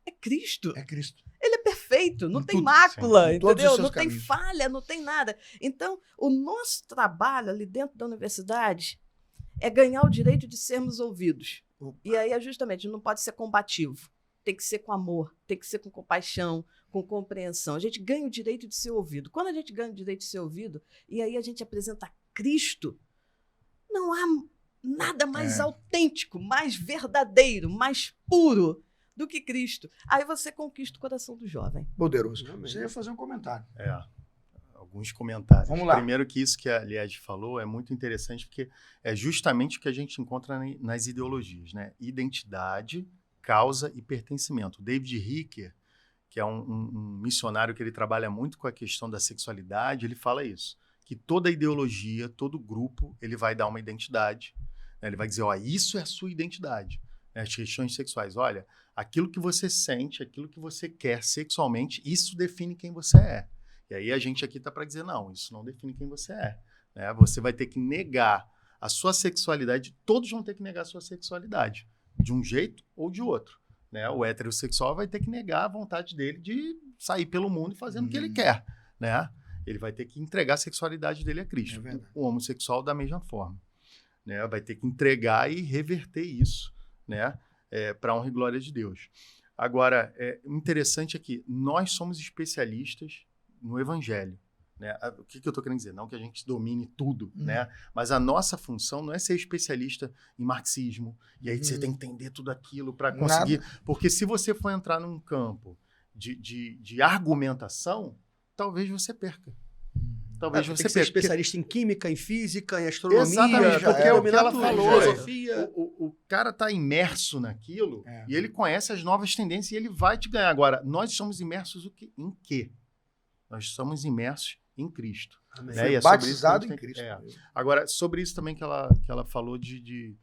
é Cristo.
É Cristo.
Ele é perfeito, não tem mácula, entendeu? Não tem falha, não tem nada. Então, o nosso trabalho ali dentro da universidade é ganhar o direito de sermos ouvidos. E aí, justamente, não pode ser combativo. Tem que ser com amor, tem que ser com compaixão, com compreensão. A gente ganha o direito de ser ouvido. Quando a gente ganha o direito de ser ouvido, e aí a gente apresenta Cristo, não há nada mais autêntico, mais verdadeiro, mais puro do que Cristo. Aí você conquista o coração do jovem.
Poderoso. Você ia fazer um comentário.
Alguns comentários.
Vamos lá.
Primeiro que isso que a Liege falou é muito interessante porque é justamente o que a gente encontra nas ideologias, né? Identidade, causa e pertencimento. David Ricker, que é um missionário que ele trabalha muito com a questão da sexualidade, ele fala isso, que toda ideologia, todo grupo, ele vai dar uma identidade, né? Ele vai dizer, ó, isso é a sua identidade. Né? As questões sexuais, olha, aquilo que você sente, aquilo que você quer sexualmente, isso define quem você é. E aí a gente aqui está para dizer, não, isso não define quem você é. Né? Você vai ter que negar a sua sexualidade, todos vão ter que negar a sua sexualidade, de um jeito ou de outro. Né? O heterossexual vai ter que negar a vontade dele de sair pelo mundo fazendo o que ele quer. Né? Ele vai ter que entregar a sexualidade dele a Cristo. O homossexual da mesma forma. Né? Vai ter que entregar e reverter isso, né? Para a honra e glória de Deus. Agora, o interessante é que nós somos especialistas no Evangelho. Né? O que eu estou querendo dizer? Não que a gente domine tudo, né? Mas a nossa função não é ser especialista em marxismo, e aí você tem que entender tudo aquilo para conseguir... Nada. Porque se você for entrar num campo de argumentação, talvez você perca. Talvez você
tem que ser especialista em química, em física, em astronomia.
Exatamente, porque é o que ela falou.
Filosofia.
O cara está imerso naquilo e ele conhece as novas tendências e ele vai te ganhar. Agora, nós estamos imersos em quê? Nós estamos imersos em Cristo.
Né? Batizado em Cristo.
Agora, sobre isso também que ela falou de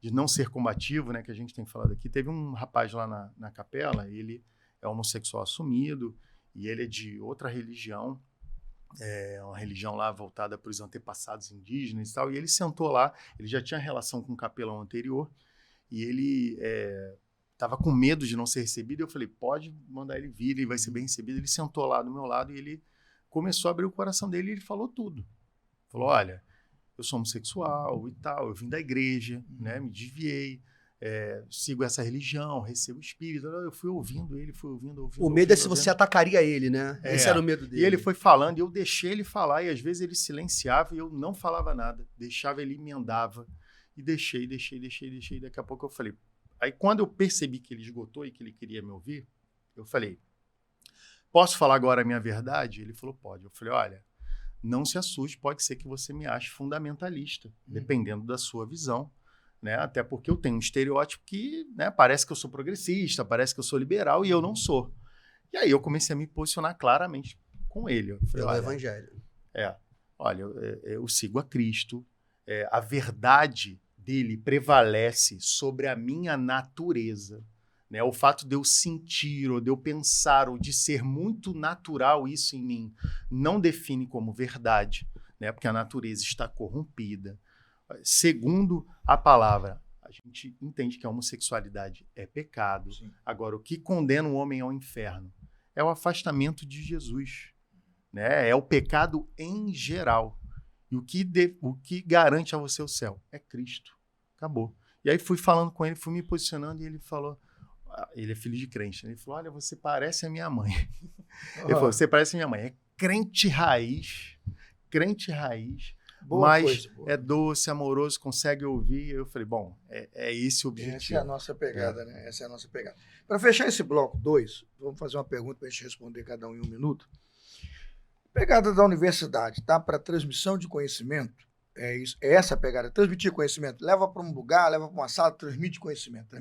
não ser combativo, né, que a gente tem falado aqui, teve um rapaz lá na capela, ele é homossexual assumido e ele é de outra religião, uma religião lá voltada para os antepassados indígenas e tal, e ele sentou lá, ele já tinha relação com o capelão anterior, e ele estava com medo de não ser recebido, eu falei, pode mandar ele vir, ele vai ser bem recebido. Ele sentou lá do meu lado e ele começou a abrir o coração dele e ele falou tudo. Falou, olha, eu sou homossexual e tal, eu vim da igreja, né, me desviei, sigo essa religião, recebo o espírito. Eu fui ouvindo ele, ouvindo.
O medo é se você atacaria ele, né? Esse era o medo dele.
E ele foi falando, e eu deixei ele falar, e às vezes ele silenciava e eu não falava nada. Deixava ele emendava. E deixei. Daqui a pouco eu falei... Aí quando eu percebi que ele esgotou e que ele queria me ouvir, eu falei, posso falar agora a minha verdade? Ele falou, pode. Eu falei, olha, não se assuste, pode ser que você me ache fundamentalista, dependendo da sua visão. Né? Até porque eu tenho um estereótipo que, né, parece que eu sou progressista, parece que eu sou liberal, e eu não sou. E aí eu comecei a me posicionar claramente com ele. Eu falei,
pelo Evangelho.
Olha, eu sigo a Cristo, a verdade dele prevalece sobre a minha natureza. Né? O fato de eu sentir, ou de eu pensar, ou de ser muito natural isso em mim, não define como verdade, né? Porque a natureza está corrompida. Segundo a palavra, a gente entende que a homossexualidade é pecado. Sim. Agora, o que condena o homem ao inferno é o afastamento de Jesus. Né? É o pecado em geral. E o que garante a você o céu é Cristo. Acabou. E aí fui falando com ele, fui me posicionando, e ele falou... Ele é filho de crente. Ele falou, olha, você parece a minha mãe. Ele falou, você parece a minha mãe. É crente raiz. Boa mas coisa, é doce, amoroso, consegue ouvir. Eu falei, bom, é esse o objetivo.
Essa é a nossa pegada, né? Essa é a nossa pegada. Para fechar esse bloco 2, vamos fazer uma pergunta para a gente responder cada um em 1 minuto. Pegada da universidade, tá? Para transmissão de conhecimento, é essa a pegada. Transmitir conhecimento. Leva para um lugar, leva para uma sala, transmite conhecimento.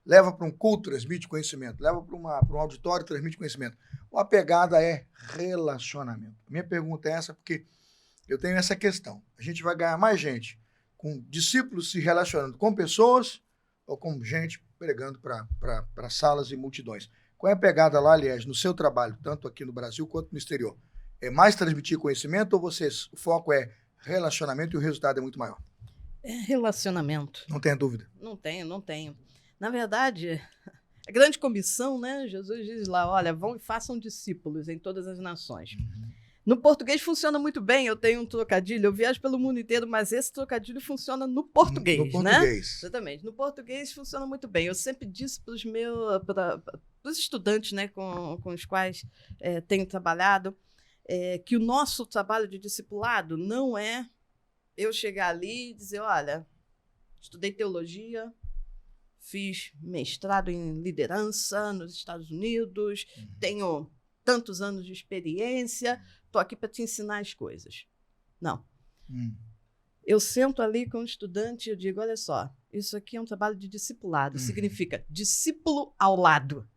Leva para um culto, transmite conhecimento. Leva para um auditório, transmite conhecimento. A pegada é relacionamento. Minha pergunta é essa porque... eu tenho essa questão. A gente vai ganhar mais gente com discípulos se relacionando com pessoas ou com gente pregando para salas e multidões. Qual é a pegada lá, aliás, no seu trabalho, tanto aqui no Brasil quanto no exterior? É mais transmitir conhecimento ou o foco é relacionamento e o resultado é muito maior?
É relacionamento.
Não tenha dúvida.
Não tenho. Na verdade, a grande comissão, né? Jesus diz lá, olha, vão e façam discípulos em todas as nações. No português funciona muito bem, eu tenho um trocadilho, eu viajo pelo mundo inteiro, mas esse trocadilho funciona no português, né? Exatamente, no português funciona muito bem. Eu sempre disse para os estudantes, né, com os quais tenho trabalhado, que o nosso trabalho de discipulado não é eu chegar ali e dizer, olha, estudei teologia, fiz mestrado em liderança nos Estados Unidos, tenho tantos anos de experiência, estou aqui para te ensinar as coisas. Não. Eu sento ali com o estudante e eu digo, olha só, isso aqui é um trabalho de discipulado, significa discípulo ao lado.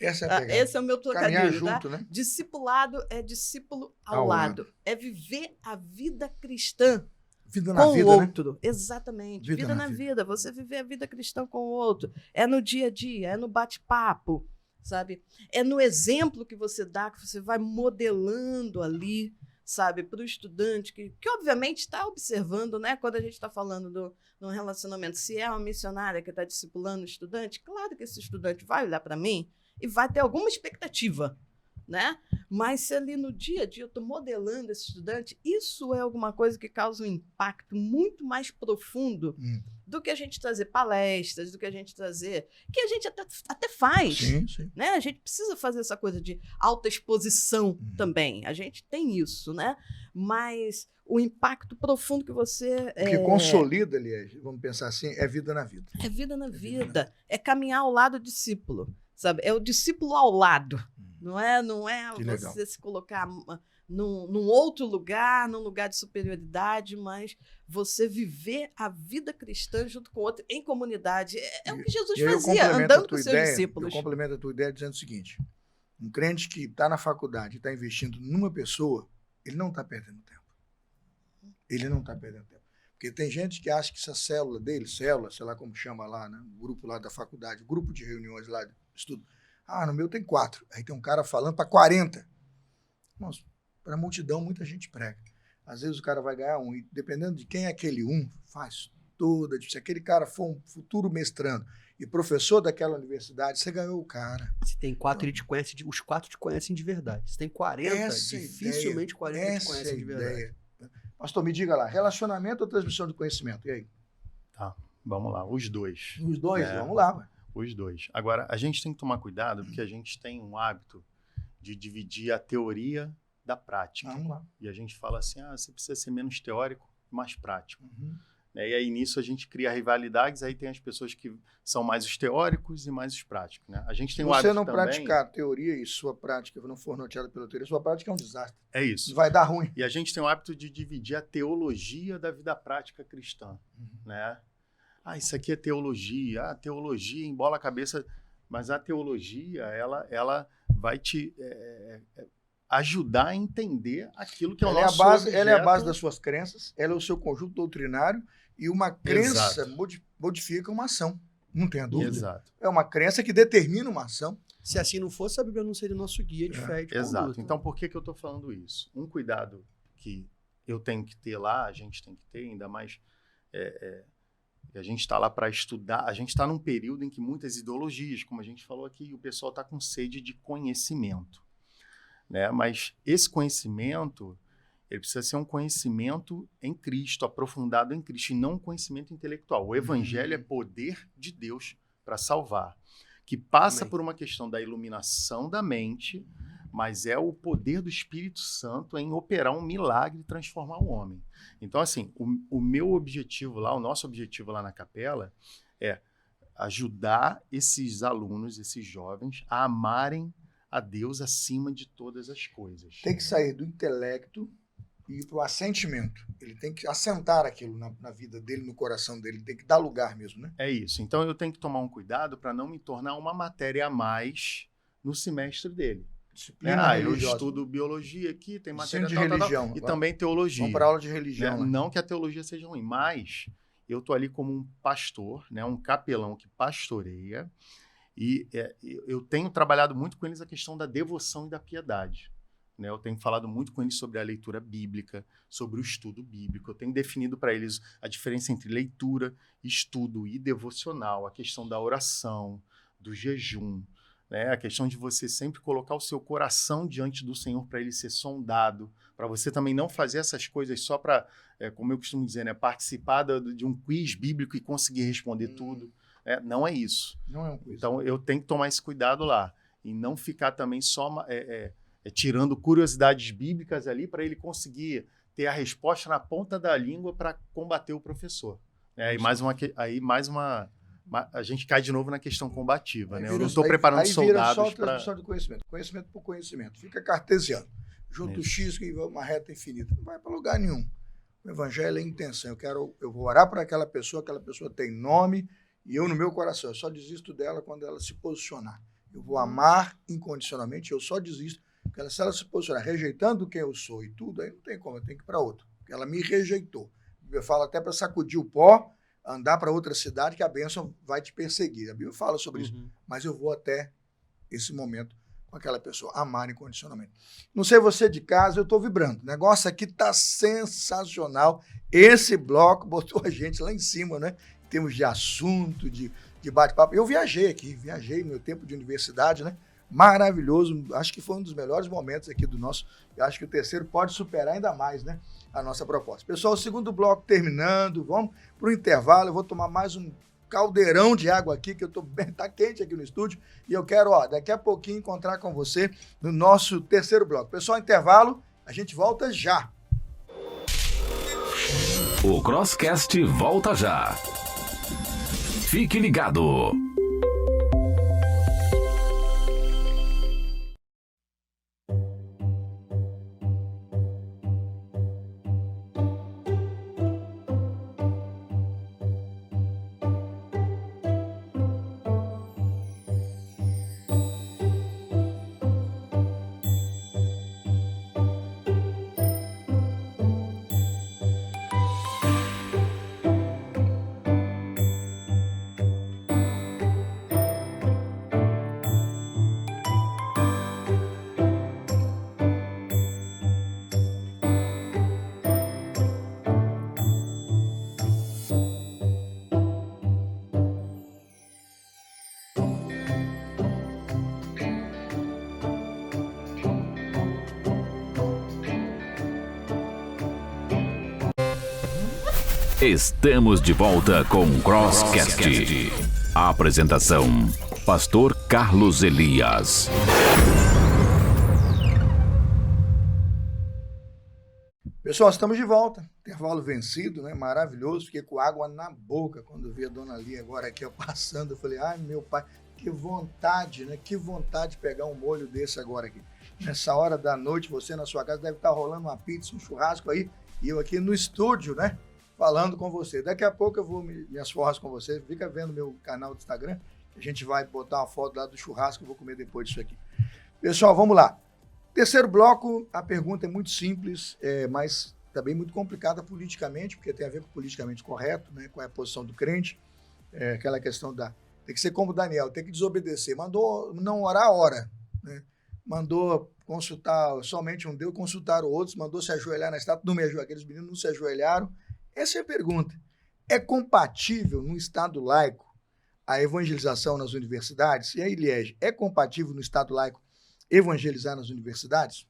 Essa é a
Tá?
pegada.
Esse é o meu
Caminhar
trocadilho, tá?
junto, né?
Discipulado é discípulo ao
Ao
lado. É viver a vida cristã
Vida na
com
vida,
o
né?
outro. Exatamente.
Vida
Vida
na
na
vida.
vida. Você viver a vida cristã com o outro. É no dia a dia, é no bate-papo, sabe? É no exemplo que você dá, que você vai modelando ali, sabe, para o estudante, que obviamente está observando, né? Quando a gente está falando de um relacionamento, se é uma missionária que está discipulando o estudante, claro que esse estudante vai olhar para mim e vai ter alguma expectativa, né? Mas se ali no dia a dia eu estou modelando esse estudante, isso é alguma coisa que causa um impacto muito mais profundo do que a gente trazer palestras, do que a gente trazer, que a gente até faz,
Sim, sim.
né? A gente precisa fazer essa coisa de alta exposição também, a gente tem isso, né? Mas o impacto profundo que você...
O que consolida, aliás, vamos pensar assim, é vida na vida.
É vida na vida, é caminhar ao lado do discípulo, sabe? É o discípulo ao lado, não é
Que
você
legal.
se colocar num outro lugar, num lugar de superioridade, mas você viver a vida cristã junto com o outro, em comunidade. É o que Jesus
E aí eu
fazia,
complemento
andando
a tua
com seus
ideia,
discípulos.
Eu complemento a tua ideia dizendo o seguinte: um crente que está na faculdade e está investindo numa pessoa, ele não está perdendo tempo. Ele não está perdendo tempo. Porque tem gente que acha que essa célula dele, sei lá como chama lá, né? O grupo lá da faculdade, o grupo de reuniões lá de estudo. No meu tem 4. Aí tem um cara falando para 40. Irmãos, para a multidão, muita gente prega. Às vezes o cara vai ganhar 1, e dependendo de quem é aquele 1, faz toda. Se aquele cara for um futuro mestrando e professor daquela universidade, você ganhou o cara.
Se tem 4, ele te conhece, os 4 te conhecem de verdade. Se tem 40,
Essa
dificilmente 40 te
essa
conhecem de verdade.
ideia. Pastor, me diga lá, relacionamento ou transmissão de conhecimento? E aí?
Tá, vamos lá, os dois.
Os dois,
É.
vamos lá. Ué.
Os dois. Agora, a gente tem que tomar cuidado porque a gente tem um hábito de dividir a teoria da prática.
Vamos lá.
E a gente fala assim, você precisa ser menos teórico e mais prático.
Uhum.
E aí, nisso, a gente cria rivalidades, aí tem as pessoas que são mais os teóricos e mais os práticos. Né? A gente tem
Se
um hábito
você não
também...
praticar teoria e sua prática não for norteada pela teoria, sua prática é um desastre.
É isso.
Vai dar ruim.
E a gente tem o hábito de dividir a teologia da vida prática cristã. Né? Isso aqui é teologia. A teologia embola a cabeça. Mas a teologia, ela vai te ajudar a entender aquilo que é o
Ela
nosso
é a base, ela é a
objeto.
base das suas crenças, ela é o seu conjunto doutrinário e uma crença
Exato.
modifica uma ação. Não tenha dúvida.
Exato.
É uma crença que determina uma ação.
Se assim não fosse, a Bíblia não seria nosso guia de fé e de
Exato.
conduta.
Então, por que eu estou falando isso? Um cuidado que eu tenho que ter lá, a gente tem que ter, ainda mais... a gente está lá para estudar, a gente está num período em que muitas ideologias, como a gente falou aqui, o pessoal está com sede de conhecimento. Né? Mas esse conhecimento, ele precisa ser um conhecimento em Cristo, aprofundado em Cristo, e não um conhecimento intelectual. O Evangelho é poder de Deus para salvar, que passa por uma questão da iluminação da mente, mas é o poder do Espírito Santo em operar um milagre e transformar o homem. Então, assim, o meu objetivo lá, o nosso objetivo lá na capela é ajudar esses alunos, esses jovens, a amarem a Deus acima de todas as coisas.
Tem que sair do intelecto e ir para o assentimento. Ele tem que assentar aquilo na vida dele, no coração dele. Tem que dar lugar mesmo, né?
É isso. Então, eu tenho que tomar um cuidado para não me tornar uma matéria a mais no semestre dele.
Disciplina
Eu
religiosa.
estudo biologia aqui, tem
Ensino
matéria
de
tal,
religião.
e
Agora,
também teologia.
vamos para aula de religião.
Né?
Né?
Não que a teologia seja ruim, mas eu estou ali como um pastor, né? Um capelão que pastoreia, e eu tenho trabalhado muito com eles a questão da devoção e da piedade. Né? Eu tenho falado muito com eles sobre a leitura bíblica, sobre o estudo bíblico. Eu tenho definido para eles a diferença entre leitura, estudo e devocional, a questão da oração, do jejum, né? A questão de você sempre colocar o seu coração diante do Senhor para ele ser sondado, para você também não fazer essas coisas só para, como eu costumo dizer, né? Participar de um quiz bíblico e conseguir responder tudo. Não é isso.
Não é um quiz.
Então, eu tenho que tomar esse cuidado lá e não ficar também só tirando curiosidades bíblicas ali para ele conseguir ter a resposta na ponta da língua para combater o professor. A gente cai de novo na questão combativa. Né? Eu não estou preparando soldados
para... Aí vira só a
para...
transmissão de conhecimento. Conhecimento por conhecimento. Fica cartesiano. Junto o X e uma reta infinita. Não vai para lugar nenhum. O evangelho é intenção. Eu vou orar para aquela pessoa tem nome e eu no meu coração. Eu só desisto dela quando ela se posicionar. Eu vou amar incondicionalmente, eu só desisto. Porque se ela se posicionar rejeitando quem eu sou e tudo, aí não tem como, eu tenho que ir para outro. Porque ela me rejeitou. Eu falo até para sacudir o pó, andar para outra cidade, que a bênção vai te perseguir. A Bíblia fala sobre isso. Mas eu vou até esse momento com aquela pessoa, amar incondicionalmente. Não sei você de casa, eu estou vibrando. O negócio aqui está sensacional. Esse bloco botou a gente lá em cima, né? Em termos de assunto, de bate-papo. Eu viajei no meu tempo de universidade, né? Maravilhoso, acho que foi um dos melhores momentos aqui do nosso. Eu acho que o terceiro pode superar ainda mais, né? A nossa proposta. Pessoal, o segundo bloco terminando, vamos para o intervalo. Eu vou tomar mais um caldeirão de água aqui, que eu tô bem, tá quente aqui no estúdio, e eu quero, daqui a pouquinho encontrar com você no nosso terceiro bloco. Pessoal, intervalo, a gente volta já.
O Crosscast volta já. Fique ligado. Estamos de volta com o Crosscast. A apresentação: Pastor Carlos Elias.
Pessoal, estamos de volta. Intervalo vencido, né? Maravilhoso. Fiquei com água na boca quando vi a dona Lia agora aqui passando. Eu falei, ai meu pai, que vontade, né? Que vontade de pegar um molho desse agora aqui. Nessa hora da noite, você na sua casa deve estar rolando uma pizza, um churrasco aí, e eu aqui no estúdio, né? Falando com você. Daqui a pouco eu vou minhas forras com você. Fica vendo meu canal do Instagram. A gente vai botar uma foto lá do churrasco que eu vou comer depois disso aqui. Pessoal, vamos lá. Terceiro bloco, a pergunta é muito simples, mas também muito complicada politicamente, porque tem a ver com o politicamente correto, né? Qual é a posição do crente. Aquela questão tem que ser como Daniel, tem que desobedecer. Mandou não orar, ora. Né? Mandou consultar somente um Deus, consultaram outros, mandou se ajoelhar na estátua, não me ajoelharam, aqueles meninos não se ajoelharam. Essa é a pergunta. É compatível no Estado laico a evangelização nas universidades? E aí, Liege, é compatível no Estado laico evangelizar nas universidades?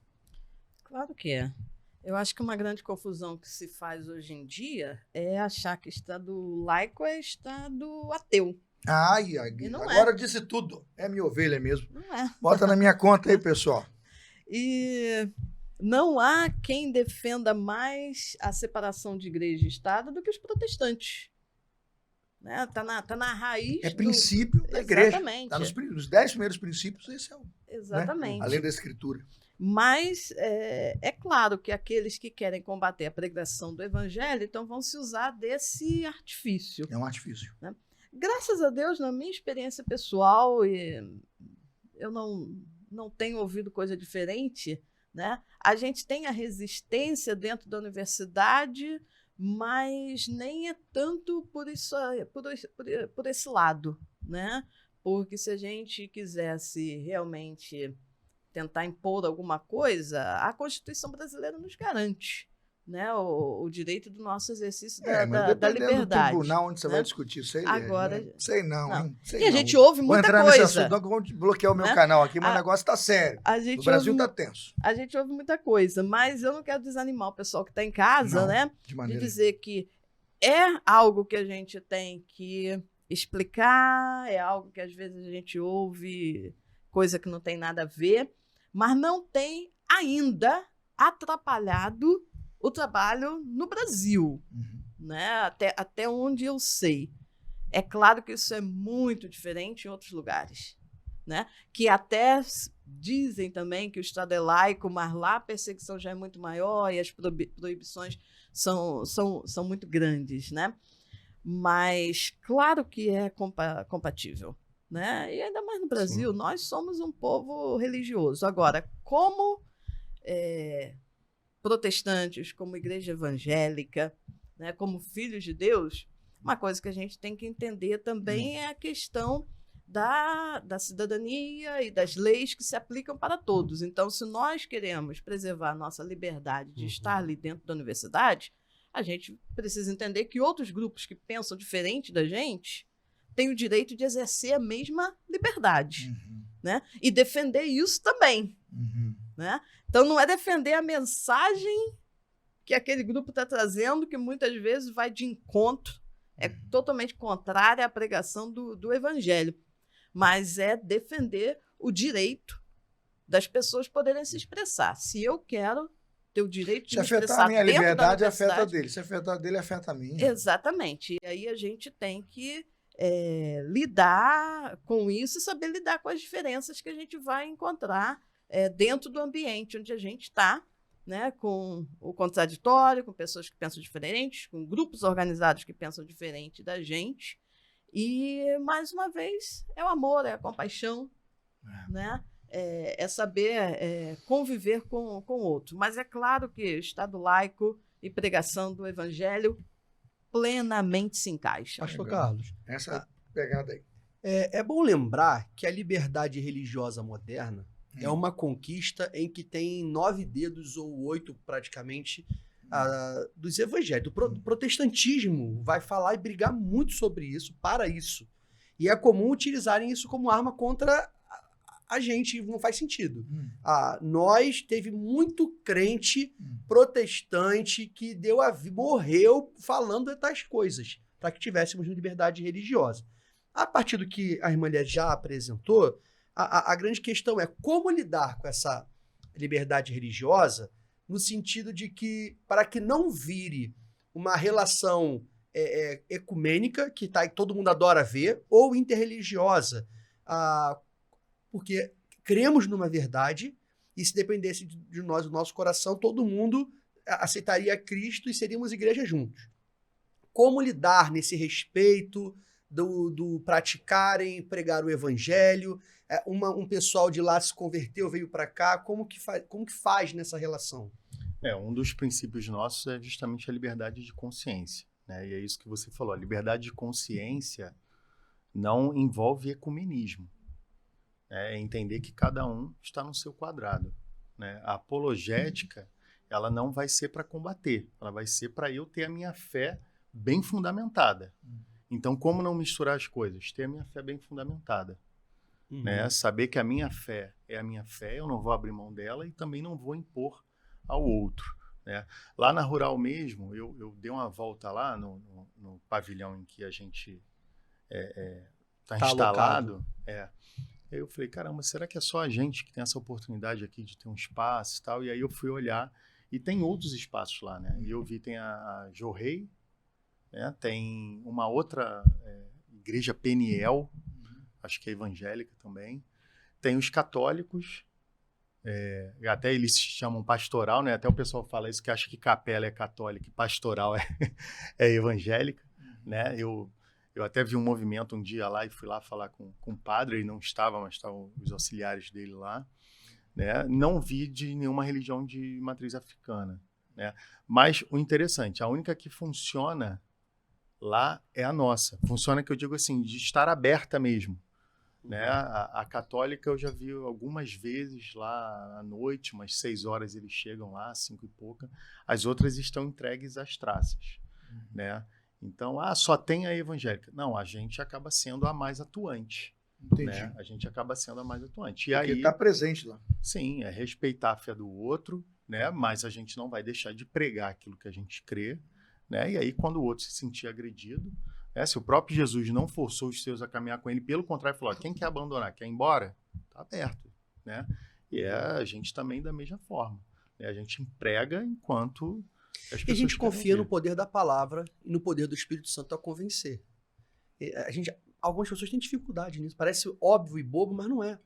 Claro que é. Eu acho que uma grande confusão que se faz hoje em dia é achar que Estado laico é Estado ateu.
Ai, agora disse tudo. É minha ovelha mesmo.
Não é.
Bota na minha conta aí, pessoal.
E não há quem defenda mais a separação de igreja e Estado do que os protestantes. Né? Tá na raiz.
É princípio da igreja.
Exatamente.
Está nos 10 primeiros princípios, esse é o.
Exatamente.
Né? Além da Escritura.
Mas é claro que aqueles que querem combater a pregação do evangelho, então vão se usar desse artifício.
É um artifício.
Né? Graças a Deus, na minha experiência pessoal, eu não tenho ouvido coisa diferente, né? A gente tem a resistência dentro da universidade, mas nem é tanto por esse lado, né? Porque se a gente quisesse realmente tentar impor alguma coisa, a Constituição brasileira nos garante, né, o direito do nosso exercício da liberdade.
Do tribunal onde você vai discutir isso aí,
agora,
né? Sei não, hein? Sei
e a gente ouve muita coisa. Vou entrar nesse assunto,
que vão bloquear o meu canal aqui, mas o negócio está sério. O Brasil está tenso.
A gente ouve muita coisa, mas eu não quero desanimar o pessoal que está em casa, né? De dizer que é algo que a gente tem que explicar, é algo que às vezes a gente ouve coisa que não tem nada a ver, mas não tem ainda atrapalhado o trabalho no Brasil, né? Até onde eu sei. É claro que isso é muito diferente em outros lugares, né? Que até dizem também que o Estado é laico, mas lá a perseguição já é muito maior e as proibições são muito grandes, né? Mas claro que é compatível, né? E ainda mais no Brasil, nós somos um povo religioso. Agora, como protestantes, como igreja evangélica, né, como filhos de Deus, uma coisa que a gente tem que entender também é a questão da cidadania e das leis que se aplicam para todos. Então, se nós queremos preservar a nossa liberdade de estar ali dentro da universidade, a gente precisa entender que outros grupos que pensam diferente da gente têm o direito de exercer a mesma liberdade, né? E defender isso também. Né? Então, não é defender a mensagem que aquele grupo está trazendo, que muitas vezes vai de encontro, é totalmente contrária à pregação do evangelho, mas é defender o direito das pessoas poderem se expressar. Se eu quero ter o direito de me expressar
Se afetar a minha
dentro da
liberdade,
universidade,
afeta a dele. Se afetar a dele, afeta a minha.
Exatamente. E aí a gente tem que lidar com isso e saber lidar com as diferenças que a gente vai encontrar dentro do ambiente onde a gente está, né, com o contraditório, com pessoas que pensam diferentes, com grupos organizados que pensam diferente da gente. E, mais uma vez, é o amor, é a compaixão, né? É saber conviver com o outro. Mas é claro que Estado laico e pregação do evangelho plenamente se encaixam.
Pastor Carlos,
Essa pegada aí.
é bom lembrar que a liberdade religiosa moderna é uma conquista em que tem 9 dedos ou 8 praticamente dos evangélicos. O protestantismo vai falar e brigar muito sobre isso, para isso. E é comum utilizarem isso como arma contra a gente, não faz sentido. Nós teve muito crente protestante que morreu falando tais coisas, para que tivéssemos liberdade religiosa. A partir do que a irmã Léa já apresentou, a grande questão é como lidar com essa liberdade religiosa, no sentido de que, para que não vire uma relação ecumênica, que todo mundo adora ver, ou interreligiosa, porque cremos numa verdade, e se dependesse de nós, do nosso coração, todo mundo aceitaria Cristo e seríamos igreja juntos. Como lidar nesse respeito do praticarem, pregar o evangelho? Um pessoal de lá se converteu, veio para cá, como que faz nessa relação?
Um dos princípios nossos é justamente a liberdade de consciência, né? E é isso que você falou, a liberdade de consciência não envolve ecumenismo. É entender que cada um está no seu quadrado, né? A apologética, ela não vai ser para combater, ela vai ser para eu ter a minha fé bem fundamentada. Então, como não misturar as coisas? Ter a minha fé bem fundamentada. Né? Saber que a minha fé é a minha fé, eu não vou abrir mão dela e também não vou impor ao outro. Né? Lá na Rural mesmo, eu dei uma volta lá no pavilhão em que a gente está instalado. Aí eu falei, caramba, será que é só a gente que tem essa oportunidade aqui de ter um espaço e tal? E aí eu fui olhar, e tem outros espaços lá, né? E eu vi, tem a Jorrei, né? Tem uma outra igreja Peniel, acho que é evangélica também. Tem os católicos, até eles se chamam pastoral, né? Até o pessoal fala isso, que acha que capela é católica e pastoral é evangélica, né? Eu até vi um movimento um dia lá e fui lá falar com o padre, ele não estava, mas estavam os auxiliares dele lá, né? Não vi de nenhuma religião de matriz africana, né? Mas o interessante, a única que funciona lá é a nossa. Funciona, que eu digo assim, de estar aberta mesmo, né? A católica eu já vi algumas vezes lá à noite, umas 6 horas eles chegam lá, 5 e pouca. As outras estão entregues às traças, né? Então, só tem a evangélica. Não, a gente acaba sendo a mais atuante.
Entendi.
Né? A gente acaba sendo a mais atuante. E
Porque
aí,
está presente lá.
Sim, é respeitar a fé do outro, né? Mas a gente não vai deixar de pregar aquilo que a gente crê, né? E aí, quando o outro se sentir agredido, se o próprio Jesus não forçou os seus a caminhar com ele, pelo contrário, falou, quem quer abandonar, quer ir embora? Está aberto, né? E a gente também da mesma forma, né? A gente emprega enquanto as pessoas
E a gente confia no
ouvir.
poder da palavra e no poder do Espírito Santo a convencer. Algumas pessoas têm dificuldade nisso, parece óbvio e bobo, mas não é.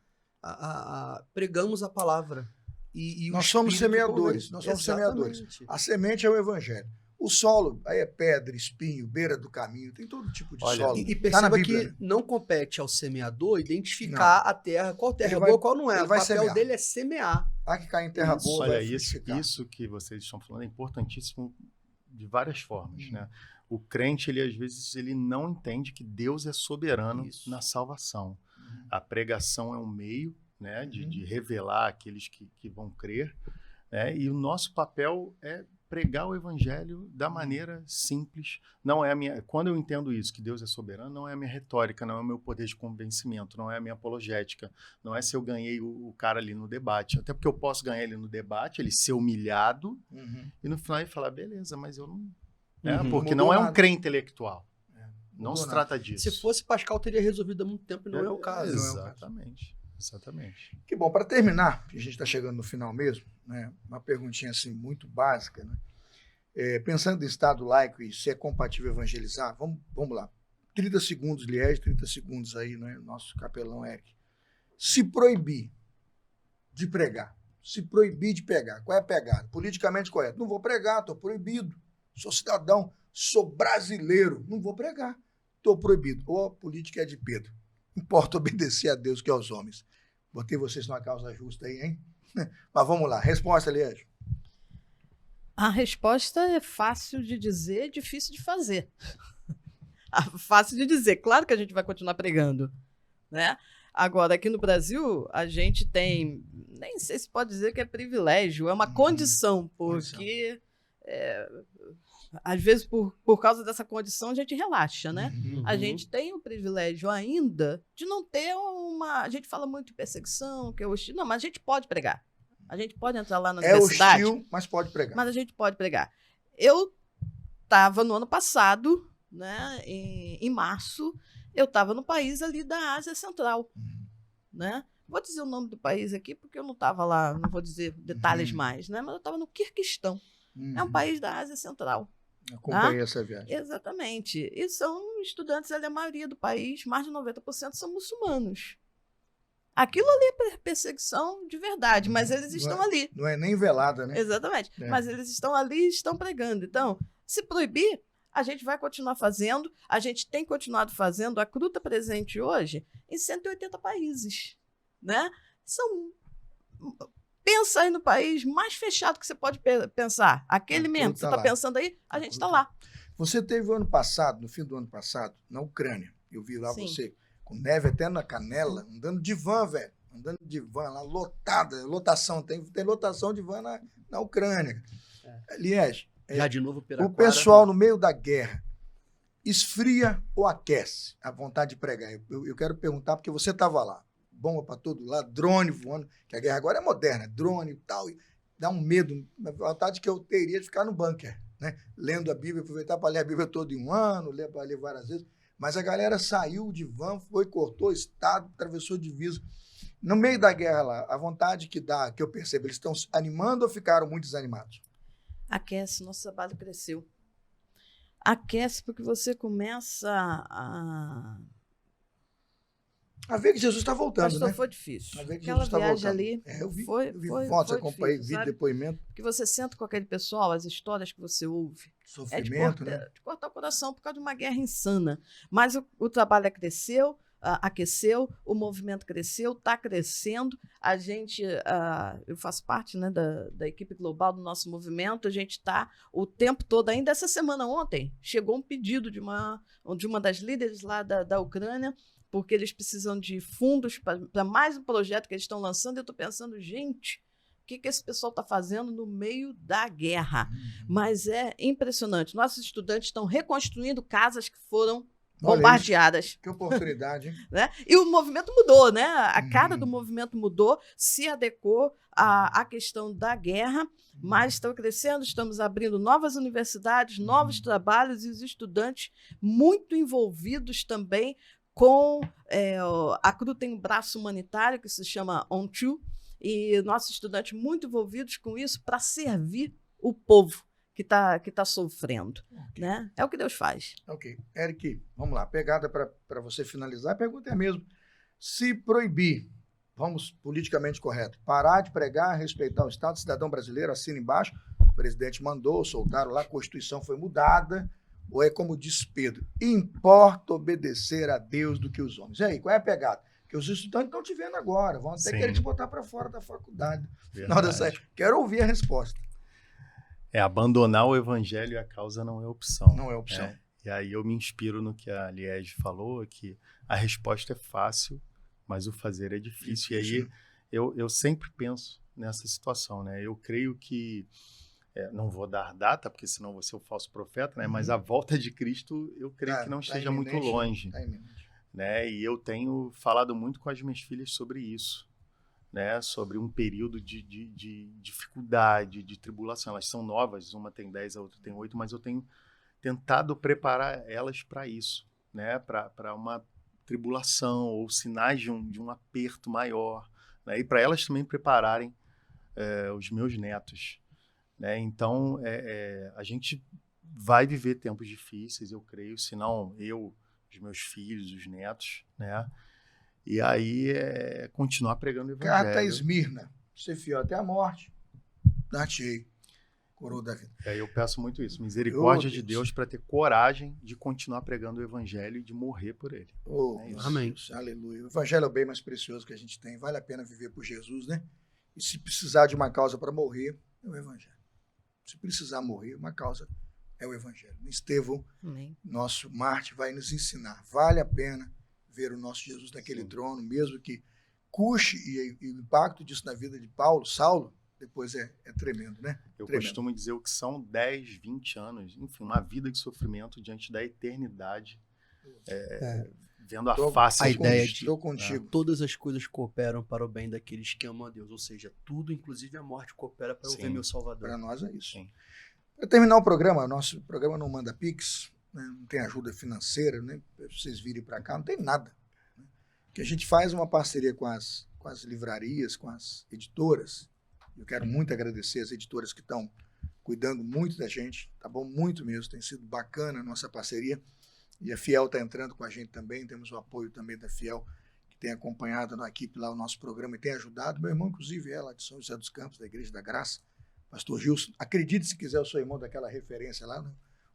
Pregamos a palavra. E
Nós somos
Espírito
semeadores.
convence.
Nós somos
Exatamente.
semeadores. A semente é o evangelho. O solo, aí é pedra, espinho, beira do caminho, tem todo tipo de
Olha,
solo.
E
Tá na
perceba
Bíblia,
que
né?
não compete ao semeador identificar a terra, qual terra
Ele
é
vai-
boa, qual não é.
ele
O
vai
papel
semear.
dele é semear.
Há que cair em terra
Isso.
boa,
Olha,
vai
isso,
frutificar.
isso que vocês estão falando é importantíssimo de várias formas,
Hum.
né? O crente, ele às vezes, ele não entende que Deus é soberano
Isso.
na salvação.
Uhum.
A pregação é um meio, né, de,
Uhum.
de revelar aqueles que vão crer, né? E o nosso papel é pregar o evangelho da maneira simples. Não é a minha, quando eu entendo isso, que Deus é soberano, não é a minha retórica, não é o meu poder de convencimento, não é a minha apologética, não é se eu ganhei o cara ali no debate. Até porque eu posso ganhar ele no debate, ele ser humilhado,
Uhum.
e no final ele falar, beleza, mas eu não... Né?
Uhum.
Porque
Mudou
não é um
nada.
crente intelectual. Não
Mudou
se
nada.
trata disso.
Se fosse Pascal, teria resolvido há muito tempo, e não é o caso.
Não é o caso.
Exatamente. Exatamente.
Que bom, para terminar, que a gente está chegando no final mesmo, né? Uma perguntinha assim muito básica, né? Pensando em Estado laico e se é compatível evangelizar, vamos lá. 30 segundos, Liege, 30 segundos aí, né? Nosso capelão Eric. Se proibir de pregar, se proibir de pegar, qual é a pegada? Politicamente correto. Não vou pregar, estou proibido. Sou cidadão, sou brasileiro, não vou pregar. Estou proibido. Ou a política é de Pedro. Importa obedecer a Deus que aos homens. Botei vocês numa causa justa aí, hein? Mas vamos lá. Resposta, Liege.
A resposta é fácil de dizer, difícil de fazer. Fácil de dizer, claro que a gente vai continuar pregando, né? Agora, aqui no Brasil, a gente tem, nem sei se pode dizer que é privilégio, é uma condição, porque às vezes por causa dessa condição a gente relaxa, né? A gente tem o privilégio ainda de não ter uma... A gente fala muito de perseguição, que é hostil. Não, mas a gente pode pregar. A gente pode entrar lá na universidade.
É hostil, mas pode pregar.
Mas a gente pode pregar. Eu estava no ano passado, né, em março, eu estava no país ali da Ásia Central. Né? Vou dizer o nome do país aqui, porque eu não estava lá, não vou dizer detalhes mais, né? Mas eu estava no Quirguistão. É um país da Ásia Central.
Acompanhei essa viagem.
Exatamente. E são estudantes, a maioria do país, mais de 90% são muçulmanos. Aquilo ali é perseguição de verdade, mas eles estão ali.
Não é nem velada, né?
Exatamente. Mas eles estão ali e estão pregando. Então, se proibir, a gente vai continuar fazendo. A gente tem continuado fazendo. A CRU está presente hoje em 180 países. Né? Pensa aí no país mais fechado que você pode pensar. Aquele mesmo que você está pensando aí, a gente está lá.
Você teve o ano passado, no fim do ano passado, na Ucrânia. Eu vi lá você com neve até na canela, andando de van, velho. Andando de van lá, lotada. Lotação, tem lotação de van na Ucrânia. Liege,
Já de novo,
o pessoal no meio da guerra esfria ou aquece a vontade de pregar? Eu quero perguntar, porque você estava lá. Bomba para todo lado, drone voando, que a guerra agora é moderna, drone e tal, e dá um medo, a vontade que eu teria de ficar no bunker, né? Lendo a Bíblia, aproveitar para ler a Bíblia todo em um ano, ler para ler várias vezes, mas a galera saiu de van, cortou estado, atravessou divisa. No meio da guerra lá, a vontade que dá, que eu percebo, eles estão se animando ou ficaram muito desanimados?
Aquece, nosso trabalho cresceu. Aquece porque você começa a
ver que Jesus está voltando,
Pastor,
né?
foi difícil.
A ver que
Aquela
Jesus está
viagem
voltando.
ali
Eu vi
foi
fotos,
foi
acompanhei,
difícil,
vi
sabe?
depoimento.
Porque você senta com aquele pessoal, as histórias que você ouve.
Sofrimento,
né? De cortar o coração por causa de uma guerra insana. Mas o trabalho cresceu, aqueceu, o movimento cresceu, está crescendo. A gente, eu faço parte, né, da equipe global do nosso movimento, a gente está o tempo todo, ainda essa semana ontem, chegou um pedido de uma das líderes lá da Ucrânia, porque eles precisam de fundos para mais um projeto que eles estão lançando. Eu estou pensando, gente, o que esse pessoal está fazendo no meio da guerra? Mas é impressionante. Nossos estudantes estão reconstruindo casas que foram bombardeadas.
Que oportunidade, hein?
Né? E o movimento mudou, né? A cara do movimento mudou, se adequou à questão da guerra, mas estão crescendo, estamos abrindo novas universidades, novos trabalhos, e os estudantes muito envolvidos também com... a CRU tem um braço humanitário que se chama On2, e nossos estudantes muito envolvidos com isso para servir o povo que tá sofrendo. Né? É o que Deus faz.
Ok. Eric, vamos lá. Pegada para você finalizar. A pergunta é a mesma. Se proibir vamos politicamente correto, parar de pregar, respeitar o Estado, cidadão brasileiro, assina embaixo, o presidente mandou, soltaram lá, a Constituição foi mudada, ou é como diz Pedro, importa obedecer a Deus do que os homens. E aí, qual é a pegada? Porque os estudantes estão te vendo agora, vão até querer te botar para fora da faculdade. Final dessa... Quero ouvir a resposta.
Abandonar o evangelho e a causa não é opção.
Não é opção.
E aí eu me inspiro no que a Liege falou, que a resposta é fácil, mas o fazer é difícil. E aí eu sempre penso nessa situação, né? Eu creio que, não vou dar data, porque senão vou ser o falso profeta, né? Mas a volta de Cristo, eu creio que não esteja muito longe. Né? E eu tenho falado muito com as minhas filhas sobre isso, né? Sobre um período de dificuldade, de tribulação. Elas são novas, uma tem 10, a outra tem 8, mas eu tenho tentado preparar elas para isso, né? Para uma tribulação ou sinais de um aperto maior, né? E para elas também prepararem os meus netos, né? Então, a gente vai viver tempos difíceis, eu creio, senão os meus filhos, os netos, né? E aí continuar pregando o evangelho.
Carta a Esmirna, ser fiel até a morte, dar-te-ei coroa da vida.
E aí eu peço muito isso, misericórdia de Deus para ter coragem de continuar pregando o evangelho e de morrer por ele.
Amém. Aleluia. O evangelho é o bem mais precioso que a gente tem. Vale a pena viver por Jesus, né? E se precisar de uma causa para morrer, é o evangelho. Se precisar morrer, uma causa é o evangelho. Estevão, nosso mártir, vai nos ensinar. Vale a pena ver o nosso Jesus naquele trono, mesmo que custe, e o impacto disso na vida de Saulo, depois é tremendo, né?
Eu costumo dizer o que são 10, 20 anos, enfim, uma vida de sofrimento diante da eternidade, vendo a face
a ideia de
contigo.
Todas as coisas cooperam para o bem daqueles que amam a Deus, ou seja, tudo, inclusive a morte, coopera para eu ver meu Salvador.
Para nós é isso. Para terminar o programa, nosso programa não manda Pix, né? Não tem ajuda financeira, né? Para vocês virem para cá, não tem nada. Né? Que a gente faz uma parceria com as livrarias, com as editoras. Eu quero muito agradecer as editoras que estão cuidando muito da gente, tá bom? Muito mesmo, tem sido bacana a nossa parceria. E a Fiel está entrando com a gente também, temos o apoio também da Fiel, que tem acompanhado na equipe lá o nosso programa e tem ajudado. Meu irmão, inclusive, é lá de São José dos Campos, da Igreja da Graça, pastor Gilson. Acredite se quiser, eu sou irmão daquela referência lá, né?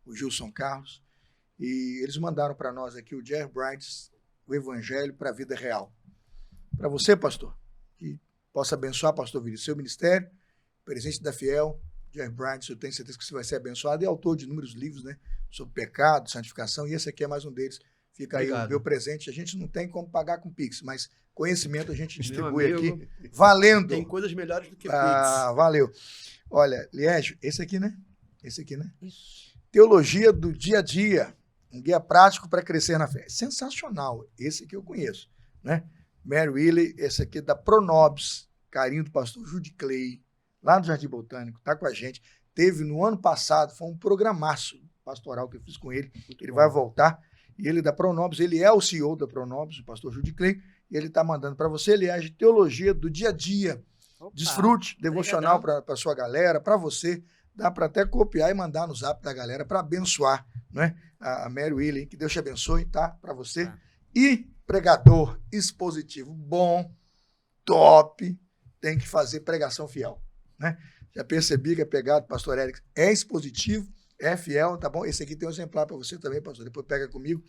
O Gilson Carlos. E eles mandaram para nós aqui o Jerry Brights, o Evangelho para a Vida Real. Para você, pastor, que possa abençoar, pastor Vini, seu ministério, presente da Fiel, Jerry Brights, eu tenho certeza que você vai ser abençoado, e autor de inúmeros livros, né, sobre pecado, santificação, e esse aqui é mais um deles. Fica aí o meu presente. A gente não tem como pagar com Pix, mas conhecimento a gente distribui aqui, valendo.
Tem coisas melhores do que Pix.
Valeu. Olha, Liege, esse aqui, né? Isso. Teologia do dia a dia, um guia prático para crescer na fé. Sensacional, esse aqui eu conheço, né? Mary Wiley, esse aqui da Pronobis, carinho do pastor Judy Clay, lá do Jardim Botânico, está com a gente. Teve no ano passado, foi um programaço pastoral que eu fiz com ele. Ele vai voltar. E ele da Pronobis, ele é o CEO da Pronobis, o pastor Judy Clay, e ele está mandando para você, aliás, teologia do dia a dia. Opa, desfrute, devocional para a sua galera, para você. Dá para até copiar e mandar no zap da galera para abençoar, né? A Mary Wiley, que Deus te abençoe, tá? Para você. E pregador expositivo bom, top, tem que fazer pregação fiel, né? Já percebi que a pegada do pastor Eric é expositivo, é fiel, tá bom? Esse aqui tem um exemplar para você também, pastor, depois pega comigo.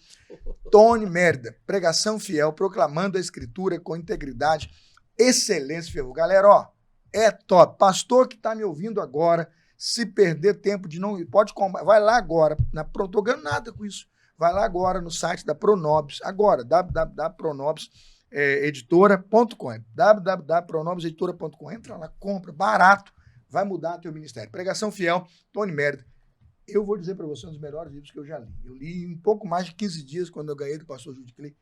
Tony Merda, pregação fiel, proclamando a escritura com integridade, excelência, fiel. Galera, ó, é top. Pastor que tá me ouvindo agora, se perder tempo de não... Pode comprar, vai lá agora, não tô ganhando nada com isso. Vai lá agora no site da Pronobis, agora, www.pronobiseditora.com, www.pronobiseditora.com. Entra lá, compra, barato, vai mudar teu ministério. Pregação fiel, Tony Merda. Eu vou dizer para você, um dos melhores livros que eu já li. Eu li em pouco mais de 15 dias, quando eu ganhei do pastor Judy Clay.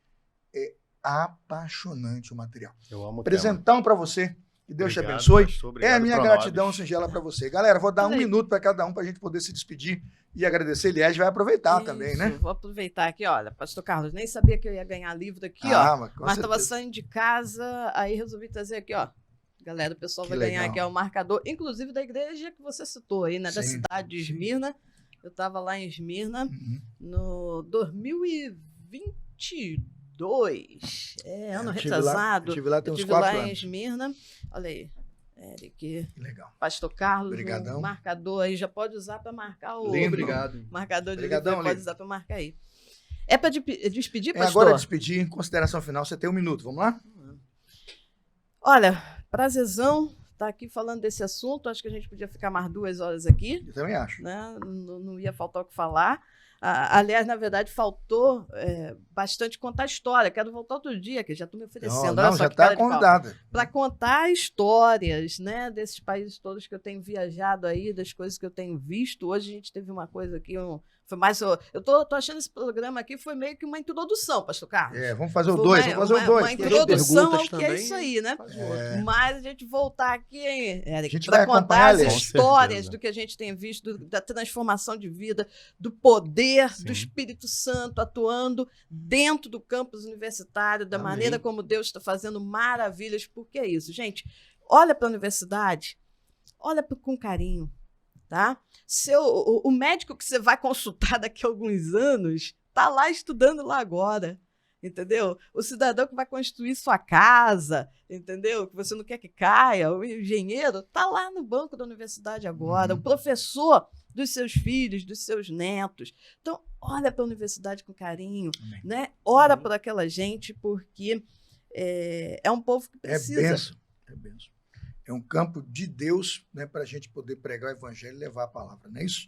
É apaixonante o material.
Eu amo.
Presentão para você. Que Deus te abençoe. É a minha gratidão singela para você. Galera, vou dar um minuto para cada um para a gente poder se despedir e agradecer. Elias vai aproveitar também, né?
Vou aproveitar aqui, olha, pastor Carlos, nem sabia que eu ia ganhar livro aqui, mas estava saindo de casa, aí resolvi trazer aqui, ó. Galera, o pessoal vai ganhar aqui, ó, o marcador, inclusive da igreja que você citou aí, né? Da cidade de Esmirna. Eu estava lá em Esmirna no 2022, 2. Ano
Eu tive lá-
retrasado.
eu tive lá tem
Eu
uns
tive
4
lá em
anos.
Esmirna. Olha aí. Eric,
Que legal.
Pastor Carlos,
Obrigadão.
um marcador aí, já pode usar para marcar o
Lindo.
Obrigado.
marcador de
Obrigadão,
livro, pode
Lindo.
usar para marcar aí. É para despedir,
É
pastor?
agora despedir, consideração final, você tem 1 minuto, vamos lá?
Olha, prazerzão estar aqui falando desse assunto. Acho que a gente podia ficar mais 2 horas aqui,
Eu também acho.
né? Não ia faltar o que falar. Aliás, na verdade, faltou bastante contar a história. Quero voltar outro dia, que já estou me oferecendo.
Não,
Olha só
já
que cara
está
de pau.
convidada.
Para contar histórias, né, desses países todos que eu tenho viajado aí, das coisas que eu tenho visto. Hoje a gente teve uma coisa aqui, foi mais. Eu tô achando esse programa aqui foi meio que uma introdução, Pastor Carlos.
Vamos fazer o
Foi
2, vamos fazer o 2.
uma introdução ao
perguntas
que é
também,
isso aí, né?
faz o outro.
Mas a gente voltar aqui, hein,
A
Eric,
gente
para
vai
contar
acompanhar,
as
Léo.
Com
histórias
certeza.
do que a gente tem visto, da transformação de vida, do poder
Sim.
do Espírito Santo atuando dentro do campus universitário, da
Amém.
maneira como Deus está fazendo maravilhas. Porque é isso, gente. Olha para a universidade, olha com carinho. Tá? O médico que você vai consultar daqui a alguns anos está lá estudando lá agora, entendeu? O cidadão que vai construir sua casa, entendeu? Que você não quer que caia, o engenheiro está lá no banco da universidade agora, o professor dos seus filhos, dos seus netos. Então, olha para a universidade com carinho,
Amém.
né? Ora por aquela gente, porque é um povo que
É
precisa.
benção. É benção. É um campo de Deus, né, para a gente poder pregar o evangelho e levar a palavra, não é isso?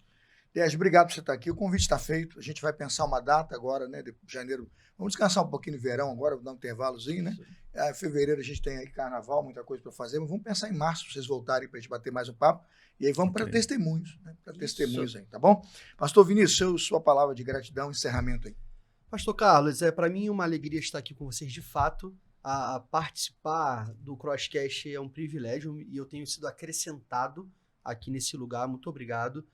Aliás, obrigado por você estar aqui. O convite está feito. A gente vai pensar uma data agora, né? De janeiro. Vamos descansar um pouquinho no verão agora, vou dar um intervalozinho, né? Em fevereiro a gente tem aí carnaval, muita coisa para fazer, mas vamos pensar em março, para vocês voltarem para a gente bater mais um papo. E aí vamos para
Ok.
testemunhos, né? Para testemunhos aí, tá bom? Pastor Vinícius, sua palavra de gratidão, encerramento aí.
Pastor Carlos, para mim uma alegria estar aqui com vocês de fato. A participar do Crosscast é um privilégio e eu tenho sido acrescentado aqui nesse lugar. Muito obrigado.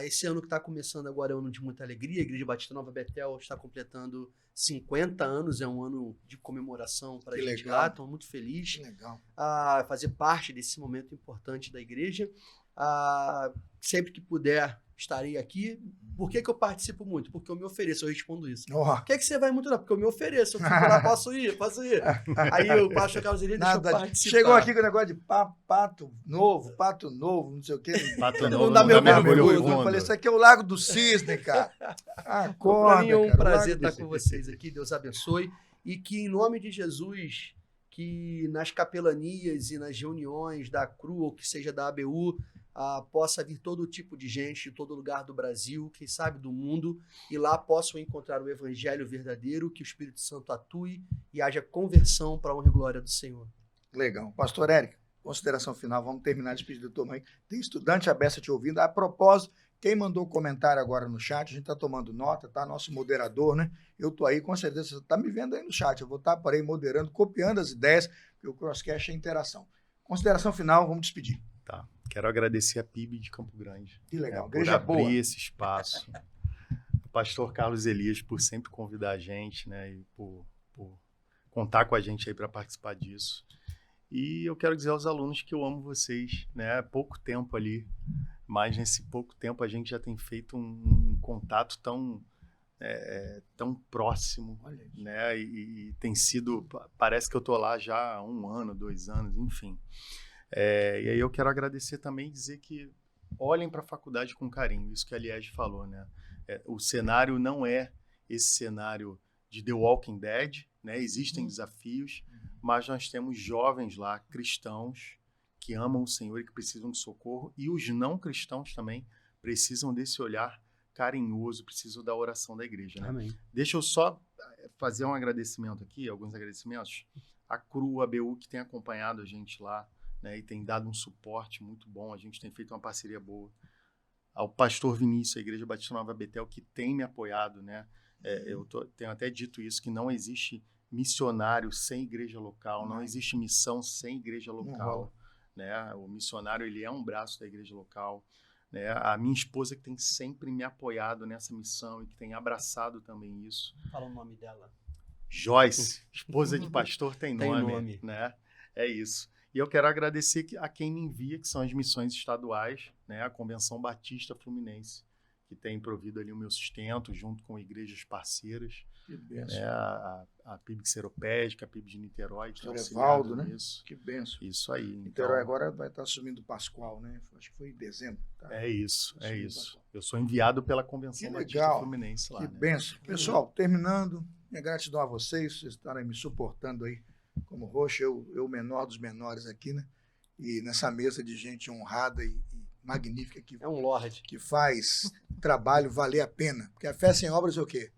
Esse ano que está começando agora é um ano de muita alegria. A Igreja Batista Nova Betel está completando 50 anos. É um ano de comemoração para a
Que
gente
legal.
lá. Estou muito feliz
Que legal.
fazer parte desse momento importante da igreja. Sempre que puder, estarei aqui. Por que eu participo muito? Porque eu me ofereço, eu respondo isso.
Ó,
Por que você vai muito lá? Porque eu me ofereço. Eu fico lá, posso ir. Aí o pastor Carlos ele deixa eu
nada.
participar.
Chegou aqui com o negócio de pato novo, não sei o quê.
Pato
Não
novo,
dá
não
meu
dá mergulho
mergulho.
Eu
fundo.
falei, isso aqui é o Lago do Cisne, cara. Acorda,
Para mim é um
cara, o
prazer
Lago do
estar com vocês aqui. Deus abençoe. E que, em nome de Jesus, que nas capelanias e nas reuniões da CRU, ou que seja da ABU, possa vir todo tipo de gente de todo lugar do Brasil, quem sabe do mundo, e lá possam encontrar o evangelho verdadeiro, que o Espírito Santo atue e haja conversão para a honra e glória do Senhor.
Legal. Pastor Érico, consideração final, vamos terminar de despedir do turma aí. Tem estudante aberto te ouvindo. A propósito, quem mandou comentário agora no chat, a gente está tomando nota, tá? Nosso moderador, né? Eu tô aí, com certeza, você está me vendo aí no chat. Eu vou estar por aí moderando, copiando as ideias, porque o Crosscast é interação. Consideração final, vamos despedir.
Tá. Quero agradecer a PIB de Campo Grande.
Que legal.
Por
Igreja
abrir
boa.
esse espaço. O pastor Carlos Elias por sempre convidar a gente, né? E por contar com a gente aí para participar disso. E eu quero dizer aos alunos que eu amo vocês, né? Pouco tempo ali, mas nesse pouco tempo a gente já tem feito um contato tão próximo, né? E tem sido, parece que eu tô lá já há 1 ano, 2 anos, enfim. E aí eu quero agradecer também e dizer que olhem para a faculdade com carinho, isso que a Liege falou, né? O cenário não é esse cenário de The Walking Dead, né? Existem desafios, mas nós temos jovens lá, cristãos, que amam o Senhor e que precisam de socorro, e os não cristãos também precisam desse olhar carinhoso, precisam da oração da igreja, né?
Amém.
Deixa eu só fazer um agradecimento aqui, alguns agradecimentos. A CRU, a ABU, que tem acompanhado a gente lá, né, e tem dado um suporte muito bom, a gente tem feito uma parceria boa. Ao pastor Vinícius, a Igreja Batista Nova Betel, que tem me apoiado, né? Tenho até dito isso, que não existe missionário sem igreja local, não existe missão sem igreja local, né? O missionário, ele é um braço da igreja local, né? A minha esposa que tem sempre me apoiado nessa missão e que tem abraçado também isso.
Fala o nome dela.
Joyce, esposa de pastor, tem
Tem
nome,
nome.
né? É isso. E eu quero agradecer a quem me envia, que são as missões estaduais, né? A Convenção Batista Fluminense, que tem provido ali o meu sustento, junto com igrejas parceiras.
Que benção.
A PIB Seropédica, a PIB de Niterói.
Pastor Evaldo, né?
Isso.
Que benção.
Isso aí.
Niterói agora vai estar assumindo o Pascoal, né? Acho que foi em dezembro. Tá?
É isso. Eu sou enviado pela Convenção Batista Fluminense lá.
Que
né?
benção. Pessoal, terminando, minha gratidão a vocês estarem me suportando aí como roxo, eu menor dos menores aqui, né? E nessa mesa de gente honrada e magnífica que,
É um lorde.
que faz o trabalho valer a pena. Porque a fé sem obras é o quê?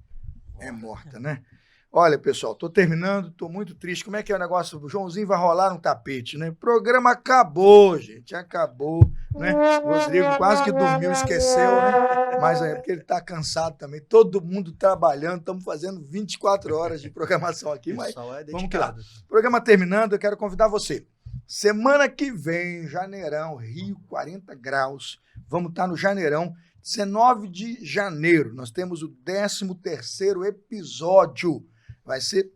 É morta, né? Olha, pessoal, tô terminando, tô muito triste. Como é que é o negócio? O Joãozinho vai rolar no tapete, né? O programa acabou, gente, acabou, né? O Rodrigo quase que dormiu, esqueceu, né? Mas é porque ele tá cansado também. Todo mundo trabalhando, estamos fazendo 24 horas de programação aqui, mas vamos lá. Programa terminando, eu quero convidar você. Semana que vem, Janeirão, Rio, 40 graus. Vamos estar no Janeirão, 19 de janeiro. Nós temos o 13º episódio. Vai ser,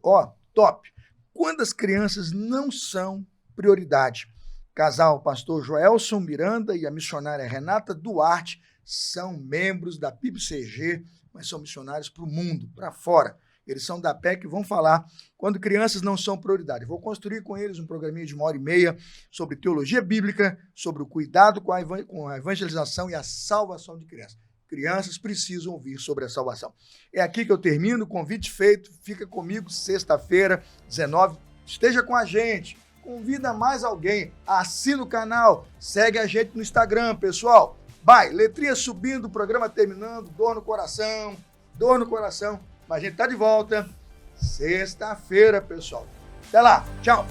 top. Quando as crianças não são prioridade. Casal pastor Joelson Miranda e a missionária Renata Duarte são membros da PIBCG, mas são missionários para o mundo, para fora. Eles são da PEC e vão falar quando crianças não são prioridade. Vou construir com eles um programinha de 1h30 sobre teologia bíblica, sobre o cuidado com a evangelização e a salvação de crianças. Crianças precisam ouvir sobre a salvação. É aqui que eu termino, convite feito, fica comigo sexta-feira, 19, esteja com a gente, convida mais alguém, assina o canal, segue a gente no Instagram, pessoal. Vai, letrinha subindo, programa terminando, dor no coração, mas a gente tá de volta sexta-feira, pessoal. Até lá, tchau!